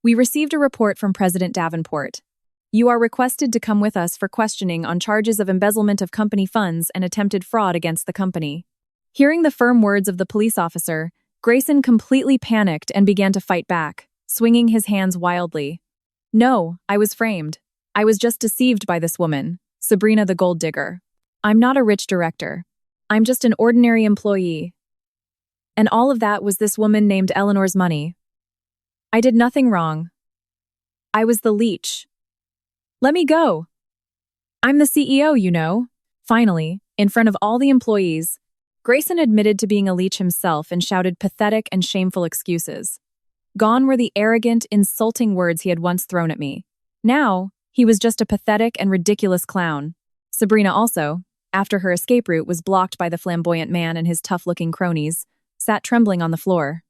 "We received a report from President Davenport. You are requested to come with us for questioning on charges of embezzlement of company funds and attempted fraud against the company." Hearing the firm words of the police officer, Grayson completely panicked and began to fight back, swinging his hands wildly. "No, I was framed. I was just deceived by this woman, Sabrina the gold digger. I'm not a rich director. I'm just an ordinary employee. And all of that was this woman named Eleanor's money. I did nothing wrong. I was the leech. Let me go. I'm the CEO, you know. Finally, in front of all the employees, Grayson admitted to being a leech himself and shouted pathetic and shameful excuses. Gone were the arrogant, insulting words he had once thrown at me. Now, he was just a pathetic and ridiculous clown. Sabrina also, after her escape route was blocked by the flamboyant man and his tough-looking cronies, sat trembling on the floor.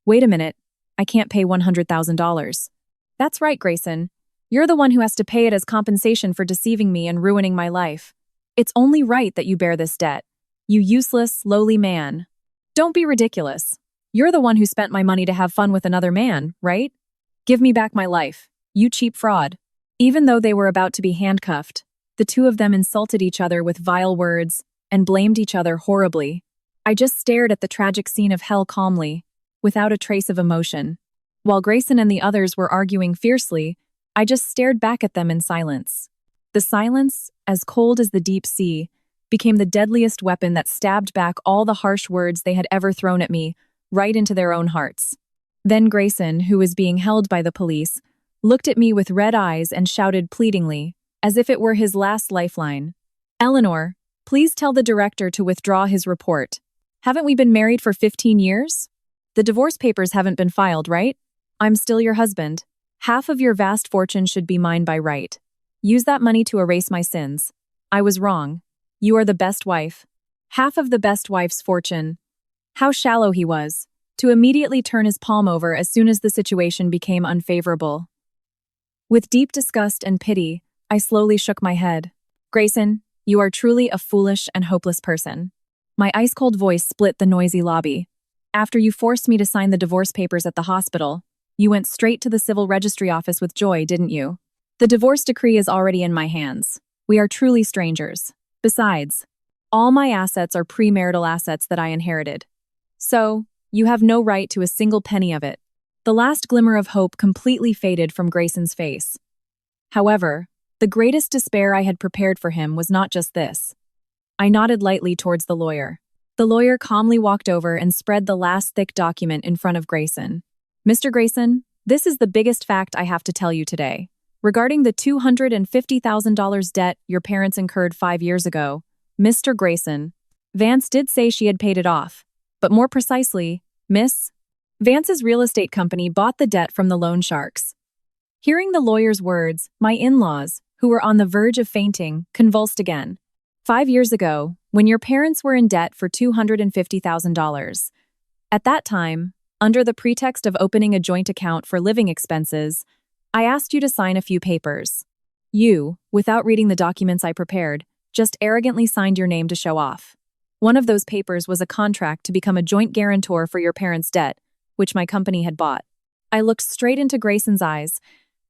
Wait a minute, I can't pay $100,000. That's right, Grayson. You're the one who has to pay it as compensation for deceiving me and ruining my life. It's only right that you bear this debt. You useless, lowly man. Don't be ridiculous. You're the one who spent my money to have fun with another man, right? Give me back my life, you cheap fraud. Even though they were about to be handcuffed, the two of them insulted each other with vile words and blamed each other horribly. I just stared at the tragic scene of hell calmly, without a trace of emotion. While Grayson and the others were arguing fiercely, I just stared back at them in silence. The silence, as cold as the deep sea, became the deadliest weapon that stabbed back all the harsh words they had ever thrown at me, right into their own hearts. Then Grayson, who was being held by the police, looked at me with red eyes and shouted pleadingly, as if it were his last lifeline. Eleanor, please tell the director to withdraw his report. Haven't we been married for 15 years? The divorce papers haven't been filed, right? I'm still your husband. Half of your vast fortune should be mine by right. Use that money to erase my sins. I was wrong. You are the best wife. Half of the best wife's fortune. How shallow he was, to immediately turn his palm over as soon as the situation became unfavorable. With deep disgust and pity, I slowly shook my head. Grayson, you are truly a foolish and hopeless person. My ice-cold voice split the noisy lobby. After you forced me to sign the divorce papers at the hospital, you went straight to the civil registry office with joy, didn't you? The divorce decree is already in my hands. We are truly strangers. Besides, all my assets are premarital assets that I inherited. So, you have no right to a single penny of it. The last glimmer of hope completely faded from Grayson's face. However, the greatest despair I had prepared for him was not just this. I nodded lightly towards the lawyer. The lawyer calmly walked over and spread the last thick document in front of Grayson. Mr. Grayson, this is the biggest fact I have to tell you today. Regarding the $250,000 debt your parents incurred 5 years ago, Mr. Grayson, Vance did say she had paid it off. But more precisely, Miss Vance's real estate company bought the debt from the loan sharks. Hearing the lawyer's words, my in-laws, who were on the verge of fainting, convulsed again. 5 years ago, when your parents were in debt for $250,000. At that time, under the pretext of opening a joint account for living expenses, I asked you to sign a few papers. You, without reading the documents I prepared, just arrogantly signed your name to show off. One of those papers was a contract to become a joint guarantor for your parents' debt, which my company had bought. I looked straight into Grayson's eyes,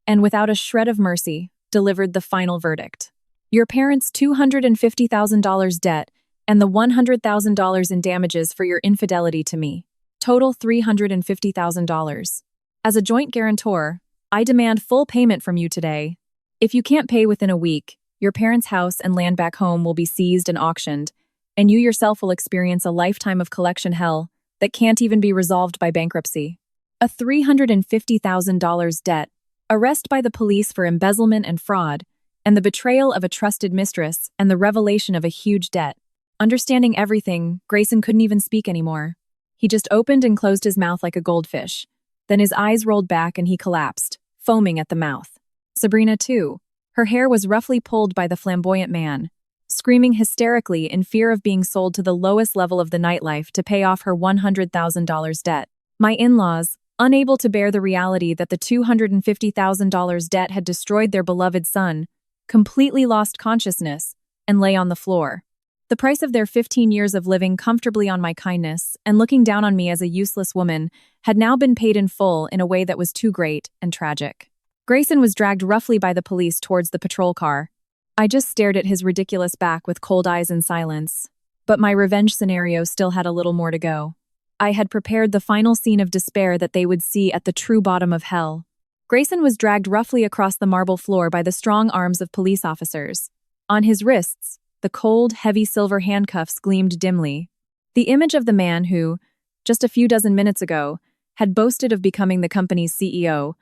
and without a shred of mercy, delivered the final verdict. Your parents' $250,000 debt and the $100,000 in damages for your infidelity to me. Total $350,000. As a joint guarantor, I demand full payment from you today. If you can't pay within a week, your parents' house and land back home will be seized and auctioned, and you yourself will experience a lifetime of collection hell that can't even be resolved by bankruptcy. A $350,000 debt, arrest by the police for embezzlement and fraud, and the betrayal of a trusted mistress and the revelation of a huge debt. Understanding everything, Grayson couldn't even speak anymore. He just opened and closed his mouth like a goldfish. Then his eyes rolled back and he collapsed, foaming at the mouth. Sabrina, too. Her hair was roughly pulled by the flamboyant man, screaming hysterically in fear of being sold to the lowest level of the nightlife to pay off her $100,000 debt. My in-laws, unable to bear the reality that the $250,000 debt had destroyed their beloved son, completely lost consciousness and lay on the floor. The price of their 15 years of living comfortably on my kindness and looking down on me as a useless woman had now been paid in full in a way that was too great and tragic. Grayson was dragged roughly by the police towards the patrol car. I just stared at his ridiculous back with cold eyes in silence. But my revenge scenario still had a little more to go. I had prepared the final scene of despair that they would see at the true bottom of hell. Grayson was dragged roughly across the marble floor by the strong arms of police officers. On his wrists, the cold, heavy silver handcuffs gleamed dimly. The image of the man who, just a few dozen minutes ago, had boasted of becoming the company's CEO,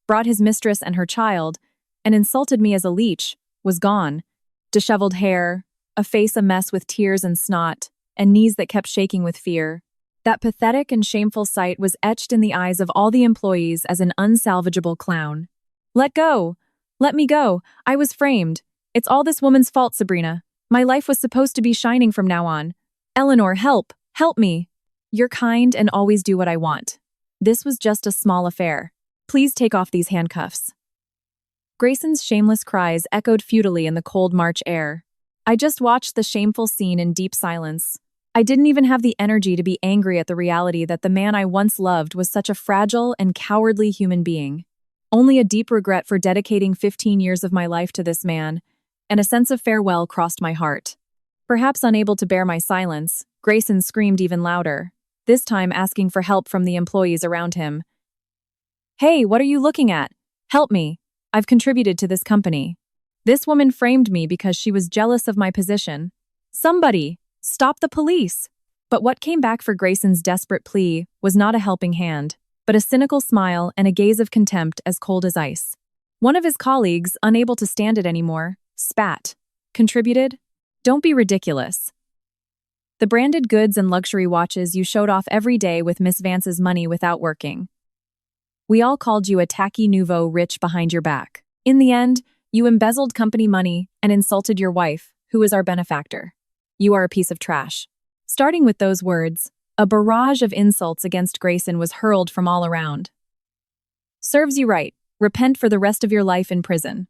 brought his mistress and her child, and insulted me as a leech, was gone. Disheveled hair, a face a mess with tears and snot, and knees that kept shaking with fear. That pathetic and shameful sight was etched in the eyes of all the employees as an unsalvageable clown. Let go! Let me go! I was framed. It's all this woman's fault, Sabrina. My life was supposed to be shining from now on. Eleanor, help! Help me! You're kind and always do what I want. This was just a small affair. Please take off these handcuffs. Grayson's shameless cries echoed futilely in the cold March air. I just watched the shameful scene in deep silence. I didn't even have the energy to be angry at the reality that the man I once loved was such a fragile and cowardly human being. Only a deep regret for dedicating 15 years of my life to this man, and a sense of farewell crossed my heart. Perhaps unable to bear my silence, Grayson screamed even louder, this time asking for help from the employees around him. Hey, what are you looking at? Help me. I've contributed to this company. This woman framed me because she was jealous of my position. Somebody, stop the police! But what came back for Grayson's desperate plea was not a helping hand, but a cynical smile and a gaze of contempt as cold as ice. One of his colleagues, unable to stand it anymore, spat. Contributed? Don't be ridiculous. The branded goods and luxury watches you showed off every day with Miss Vance's money without working. We all called you a tacky nouveau rich behind your back. In the end, you embezzled company money and insulted your wife, who is our benefactor. You are a piece of trash. Starting with those words, a barrage of insults against Grayson was hurled from all around. Serves you right. Repent for the rest of your life in prison.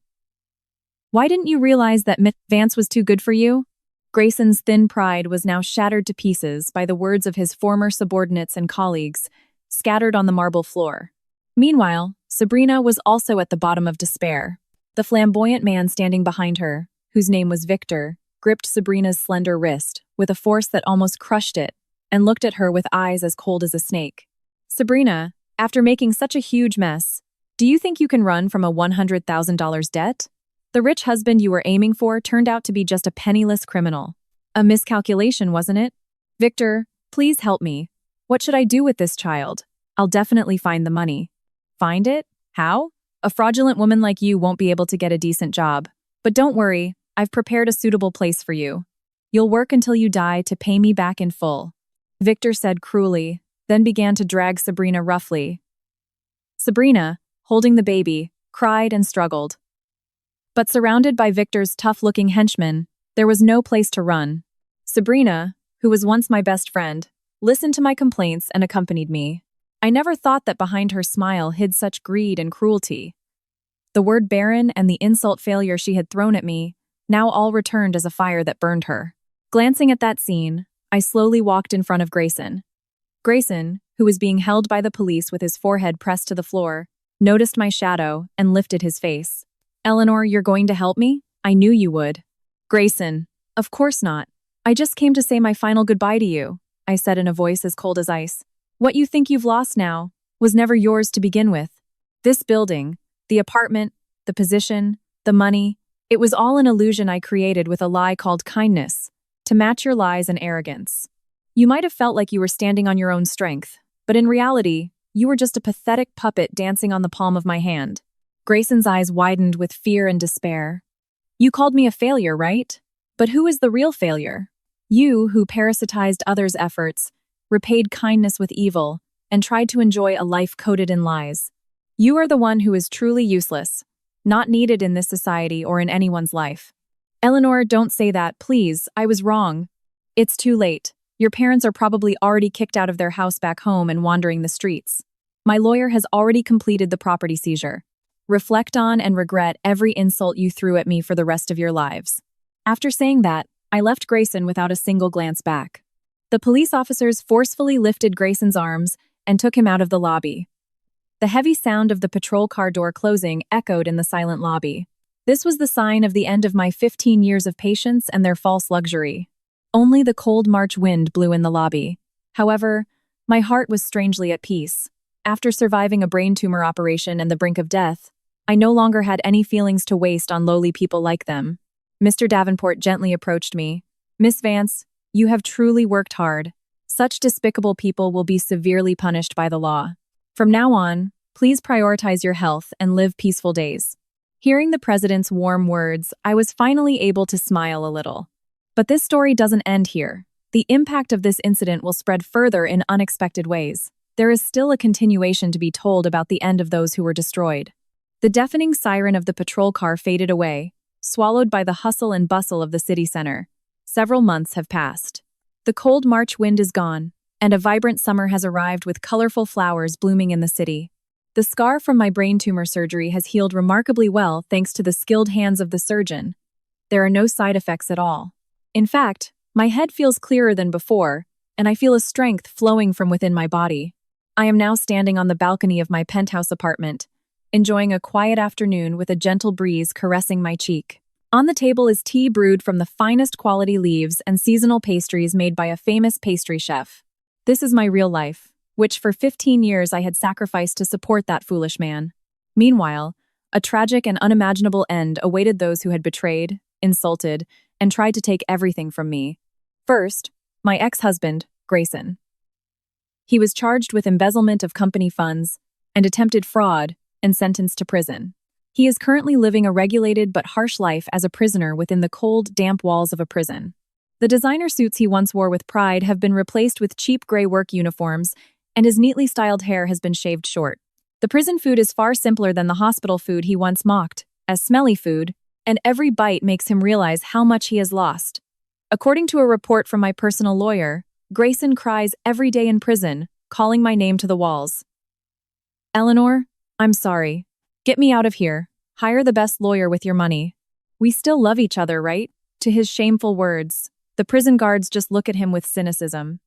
Why didn't you realize that Miss Vance was too good for you? Grayson's thin pride was now shattered to pieces by the words of his former subordinates and colleagues, scattered on the marble floor. Meanwhile, Sabrina was also at the bottom of despair. The flamboyant man standing behind her, whose name was Victor, gripped Sabrina's slender wrist with a force that almost crushed it, and looked at her with eyes as cold as a snake. Sabrina, after making such a huge mess, do you think you can run from a $100,000 debt? The rich husband you were aiming for turned out to be just a penniless criminal. A miscalculation, wasn't it? Victor, please help me. What should I do with this child? I'll definitely find the money. Find it? How? A fraudulent woman like you won't be able to get a decent job. But don't worry, I've prepared a suitable place for you. You'll work until you die to pay me back in full. Victor said cruelly, then began to drag Sabrina roughly. Sabrina, holding the baby, cried and struggled. But surrounded by Victor's tough-looking henchmen, there was no place to run. Sabrina, who was once my best friend, listened to my complaints and accompanied me. I never thought that behind her smile hid such greed and cruelty. The word barren and the insult failure she had thrown at me now all returned as a fire that burned her. Glancing at that scene, I slowly walked in front of Grayson. Grayson, who was being held by the police with his forehead pressed to the floor, noticed my shadow and lifted his face. Eleanor, you're going to help me? I knew you would. Grayson, of course not. I just came to say my final goodbye to you, I said in a voice as cold as ice. What you think you've lost now was never yours to begin with. This building, the apartment, the position, the money, it was all an illusion I created with a lie called kindness, to match your lies and arrogance. You might have felt like you were standing on your own strength, but in reality, you were just a pathetic puppet dancing on the palm of my hand. Grayson's eyes widened with fear and despair. You called me a failure, right? But who is the real failure? You, who parasitized others' efforts, repaid kindness with evil, and tried to enjoy a life coated in lies. You are the one who is truly useless, not needed in this society or in anyone's life. Eleanor, don't say that, please. I was wrong. It's too late. Your parents are probably already kicked out of their house back home and wandering the streets. My lawyer has already completed the property seizure. Reflect on and regret every insult you threw at me for the rest of your lives. After saying that, I left Grayson without a single glance back. The police officers forcefully lifted Grayson's arms and took him out of the lobby. The heavy sound of the patrol car door closing echoed in the silent lobby. This was the sign of the end of my 15 years of patience and their false luxury. Only the cold March wind blew in the lobby. However, my heart was strangely at peace. After surviving a brain tumor operation and the brink of death, I no longer had any feelings to waste on lowly people like them. Mr. Davenport gently approached me. Miss Vance, you have truly worked hard. Such despicable people will be severely punished by the law. From now on, please prioritize your health and live peaceful days. Hearing the president's warm words, I was finally able to smile a little. But this story doesn't end here. The impact of this incident will spread further in unexpected ways. There is still a continuation to be told about the end of those who were destroyed. The deafening siren of the patrol car faded away, swallowed by the hustle and bustle of the city center. Several months have passed. The cold March wind is gone, and a vibrant summer has arrived with colorful flowers blooming in the city. The scar from my brain tumor surgery has healed remarkably well thanks to the skilled hands of the surgeon. There are no side effects at all. In fact, my head feels clearer than before, and I feel a strength flowing from within my body. I am now standing on the balcony of my penthouse apartment, enjoying a quiet afternoon with a gentle breeze caressing my cheek. On the table is tea brewed from the finest quality leaves and seasonal pastries made by a famous pastry chef. This is my real life, which for 15 years I had sacrificed to support that foolish man. Meanwhile, a tragic and unimaginable end awaited those who had betrayed, insulted, and tried to take everything from me. First, my ex-husband, Grayson. He was charged with embezzlement of company funds and attempted fraud and sentenced to prison. He is currently living a regulated but harsh life as a prisoner within the cold, damp walls of a prison. The designer suits he once wore with pride have been replaced with cheap gray work uniforms, and his neatly styled hair has been shaved short. The prison food is far simpler than the hospital food he once mocked as smelly food, and every bite makes him realize how much he has lost. According to a report from my personal lawyer, Grayson cries every day in prison, calling my name to the walls. Eleanor, I'm sorry. Get me out of here. Hire the best lawyer with your money. We still love each other, right? To his shameful words, the prison guards just look at him with cynicism.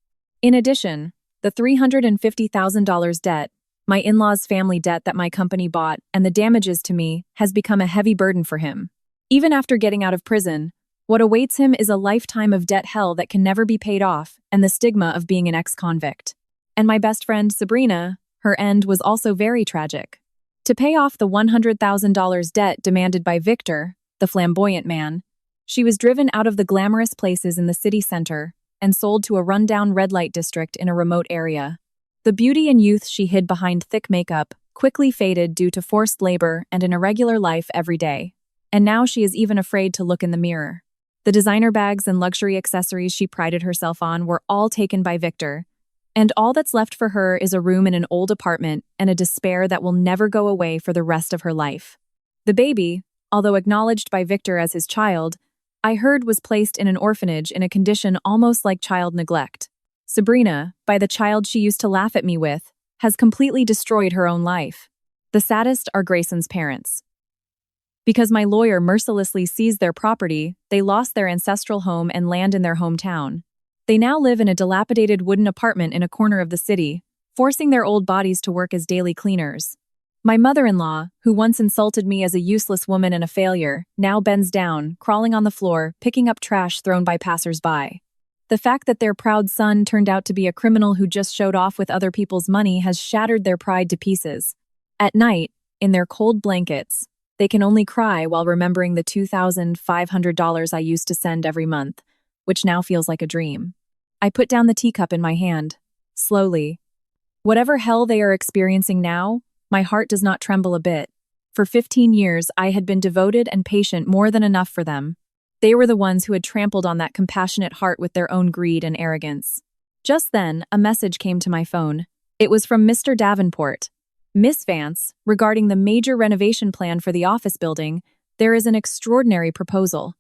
In addition, the $350,000 debt, my in-laws' family debt that my company bought, and the damages to me has become a heavy burden for him. Even after getting out of prison, what awaits him is a lifetime of debt hell that can never be paid off and the stigma of being an ex-convict. And my best friend, Sabrina, her end was also very tragic. To pay off the $100,000 debt demanded by Victor, the flamboyant man, she was driven out of the glamorous places in the city center and sold to a rundown red light district in a remote area. The beauty and youth she hid behind thick makeup quickly faded due to forced labor and an irregular life every day. And now she is even afraid to look in the mirror. The designer bags and luxury accessories she prided herself on were all taken by Victor, and all that's left for her is a room in an old apartment and a despair that will never go away for the rest of her life. The baby, although acknowledged by Victor as his child, I heard was placed in an orphanage in a condition almost like child neglect. Sabrina, by the child she used to laugh at me with, has completely destroyed her own life. The saddest are Grayson's parents. Because my lawyer mercilessly seized their property, they lost their ancestral home and land in their hometown. They now live in a dilapidated wooden apartment in a corner of the city, forcing their old bodies to work as daily cleaners. My mother-in-law, who once insulted me as a useless woman and a failure, now bends down, crawling on the floor, picking up trash thrown by passers-by. The fact that their proud son turned out to be a criminal who just showed off with other people's money has shattered their pride to pieces. At night, in their cold blankets, they can only cry while remembering the $2,500 I used to send every month, which now feels like a dream. I put down the teacup in my hand, slowly. Whatever hell they are experiencing now, my heart does not tremble a bit. For 15 years, I had been devoted and patient more than enough for them. They were the ones who had trampled on that compassionate heart with their own greed and arrogance. Just then, a message came to my phone. It was from Mr. Davenport. Miss Vance, regarding the major renovation plan for the office building, there is an extraordinary proposal.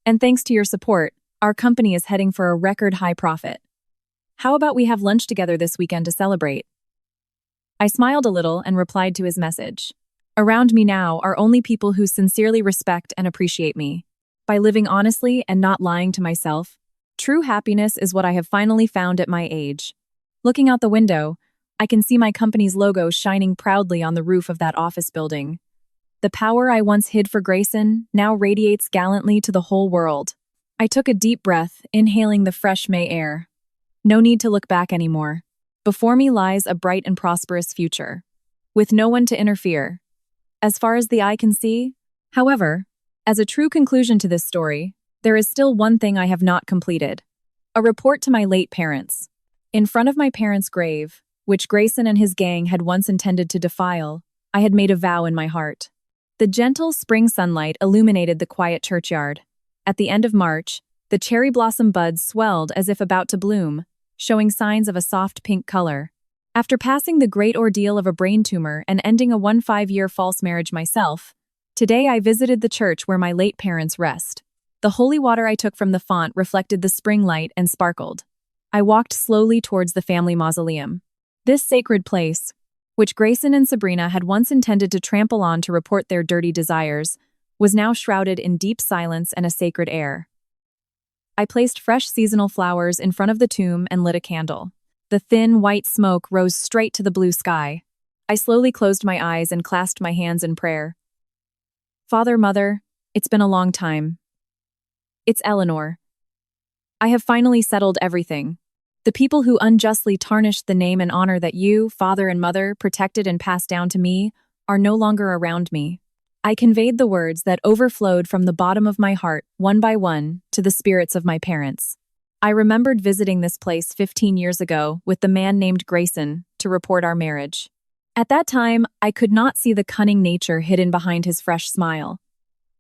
And thanks to your support, our company is heading for a record high profit. How about we have lunch together this weekend to celebrate? I smiled a little and replied to his message. Around me now are only people who sincerely respect and appreciate me. By living honestly and not lying to myself, true happiness is what I have finally found at my age. Looking out the window, I can see my company's logo shining proudly on the roof of that office building. The power I once hid for Grayson now radiates gallantly to the whole world. I took a deep breath, inhaling the fresh May air. No need to look back anymore. Before me lies a bright and prosperous future, with no one to interfere. As far as the eye can see, however, as a true conclusion to this story, there is still one thing I have not completed. A report to my late parents. In front of my parents' grave, which Grayson and his gang had once intended to defile, I had made a vow in my heart. The gentle spring sunlight illuminated the quiet churchyard. At the end of March, the cherry blossom buds swelled as if about to bloom, showing signs of a soft pink color. After passing the great ordeal of a brain tumor and ending a 15-year false marriage myself, today I visited the church where my late parents rest. The holy water I took from the font reflected the spring light and sparkled. I walked slowly towards the family mausoleum. This sacred place, which Grayson and Sabrina had once intended to trample on to report their dirty desires, was now shrouded in deep silence and a sacred air. I placed fresh seasonal flowers in front of the tomb and lit a candle. The thin, white smoke rose straight to the blue sky. I slowly closed my eyes and clasped my hands in prayer. Father, Mother, it's been a long time. It's Eleanor. I have finally settled everything. The people who unjustly tarnished the name and honor that you, Father and Mother, protected and passed down to me, are no longer around me. I conveyed the words that overflowed from the bottom of my heart, one by one, to the spirits of my parents. I remembered visiting this place 15 years ago with the man named Grayson to report our marriage. At that time, I could not see the cunning nature hidden behind his fresh smile.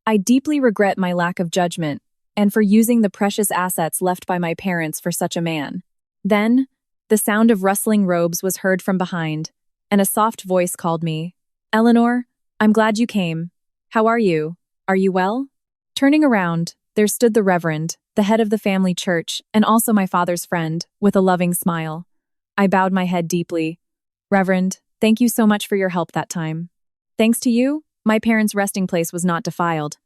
I deeply regret my lack of judgment and for using the precious assets left by my parents for such a man. Then, the sound of rustling robes was heard from behind, and a soft voice called me. Eleanor, I'm glad you came. How are you? Are you well? Turning around, there stood the Reverend, the head of the family church, and also my father's friend, with a loving smile. I bowed my head deeply. Reverend, thank you so much for your help that time. Thanks to you, my parents' resting place was not defiled.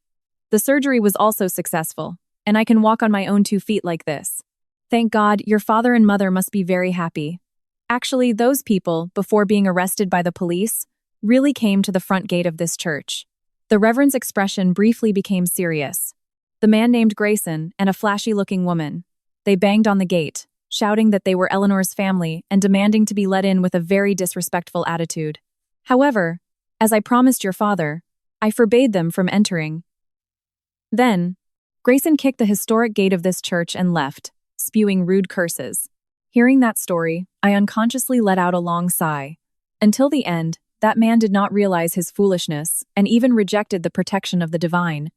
The surgery was also successful, and I can walk on my own 2 feet like this. Thank God, your father and mother must be very happy. Actually, those people, before being arrested by the police, really came to the front gate of this church. The Reverend's expression briefly became serious. The man named Grayson and a flashy-looking woman. They banged on the gate, shouting that they were Eleanor's family and demanding to be let in with a very disrespectful attitude. However, as I promised your father, I forbade them from entering. Then, Grayson kicked the historic gate of this church and left, spewing rude curses. Hearing that story, I unconsciously let out a long sigh. Until the end, that man did not realize his foolishness and even rejected the protection of the divine.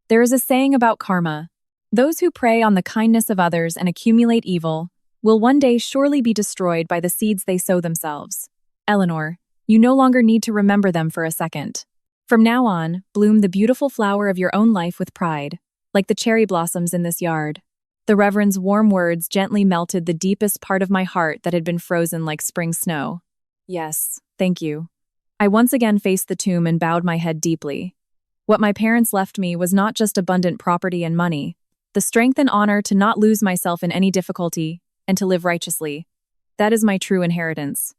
There is a saying about karma. Those who prey on the kindness of others and accumulate evil will one day surely be destroyed by the seeds they sow themselves. Eleanor, you no longer need to remember them for a second. From now on, bloom the beautiful flower of your own life with pride, like the cherry blossoms in this yard. The Reverend's warm words gently melted the deepest part of my heart that had been frozen like spring snow. Yes, thank you. I once again faced the tomb and bowed my head deeply. What my parents left me was not just abundant property and money, the strength and honor to not lose myself in any difficulty and to live righteously. That is my true inheritance.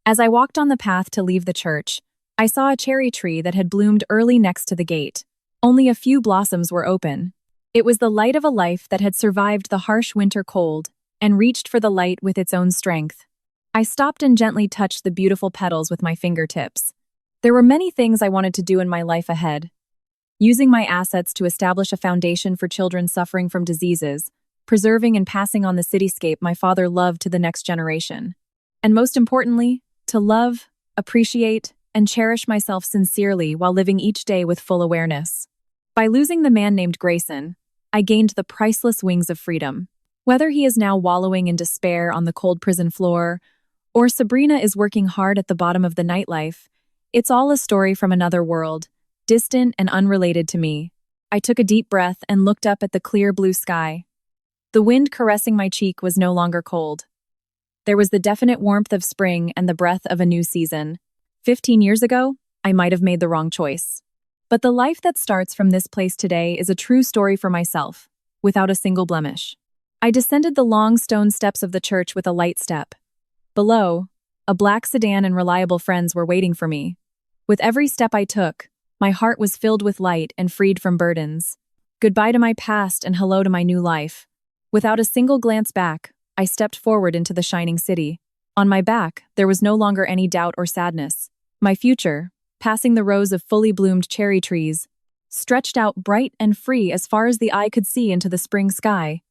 As I walked on the path to leave the church, I saw a cherry tree that had bloomed early next to the gate. Only a few blossoms were open. It was the light of a life that had survived the harsh winter cold and reached for the light with its own strength. I stopped and gently touched the beautiful petals with my fingertips. There were many things I wanted to do in my life ahead. Using my assets to establish a foundation for children suffering from diseases, preserving and passing on the cityscape my father loved to the next generation. And most importantly, to love, appreciate, and cherish myself sincerely while living each day with full awareness. By losing the man named Grayson, I gained the priceless wings of freedom. Whether he is now wallowing in despair on the cold prison floor, or Sabrina is working hard at the bottom of the nightlife, it's all a story from another world, distant and unrelated to me. I took a deep breath and looked up at the clear blue sky. The wind caressing my cheek was no longer cold. There was the definite warmth of spring and the breath of a new season. 15 years ago, I might have made the wrong choice. But the life that starts from this place today is a true story for myself, without a single blemish. I descended the long stone steps of the church with a light step. Below, a black sedan and reliable friends were waiting for me. With every step I took, my heart was filled with light and freed from burdens. Goodbye to my past and hello to my new life. Without a single glance back, I stepped forward into the shining city. On my back, there was no longer any doubt or sadness. My future, passing the rows of fully bloomed cherry trees, stretched out bright and free as far as the eye could see into the spring sky.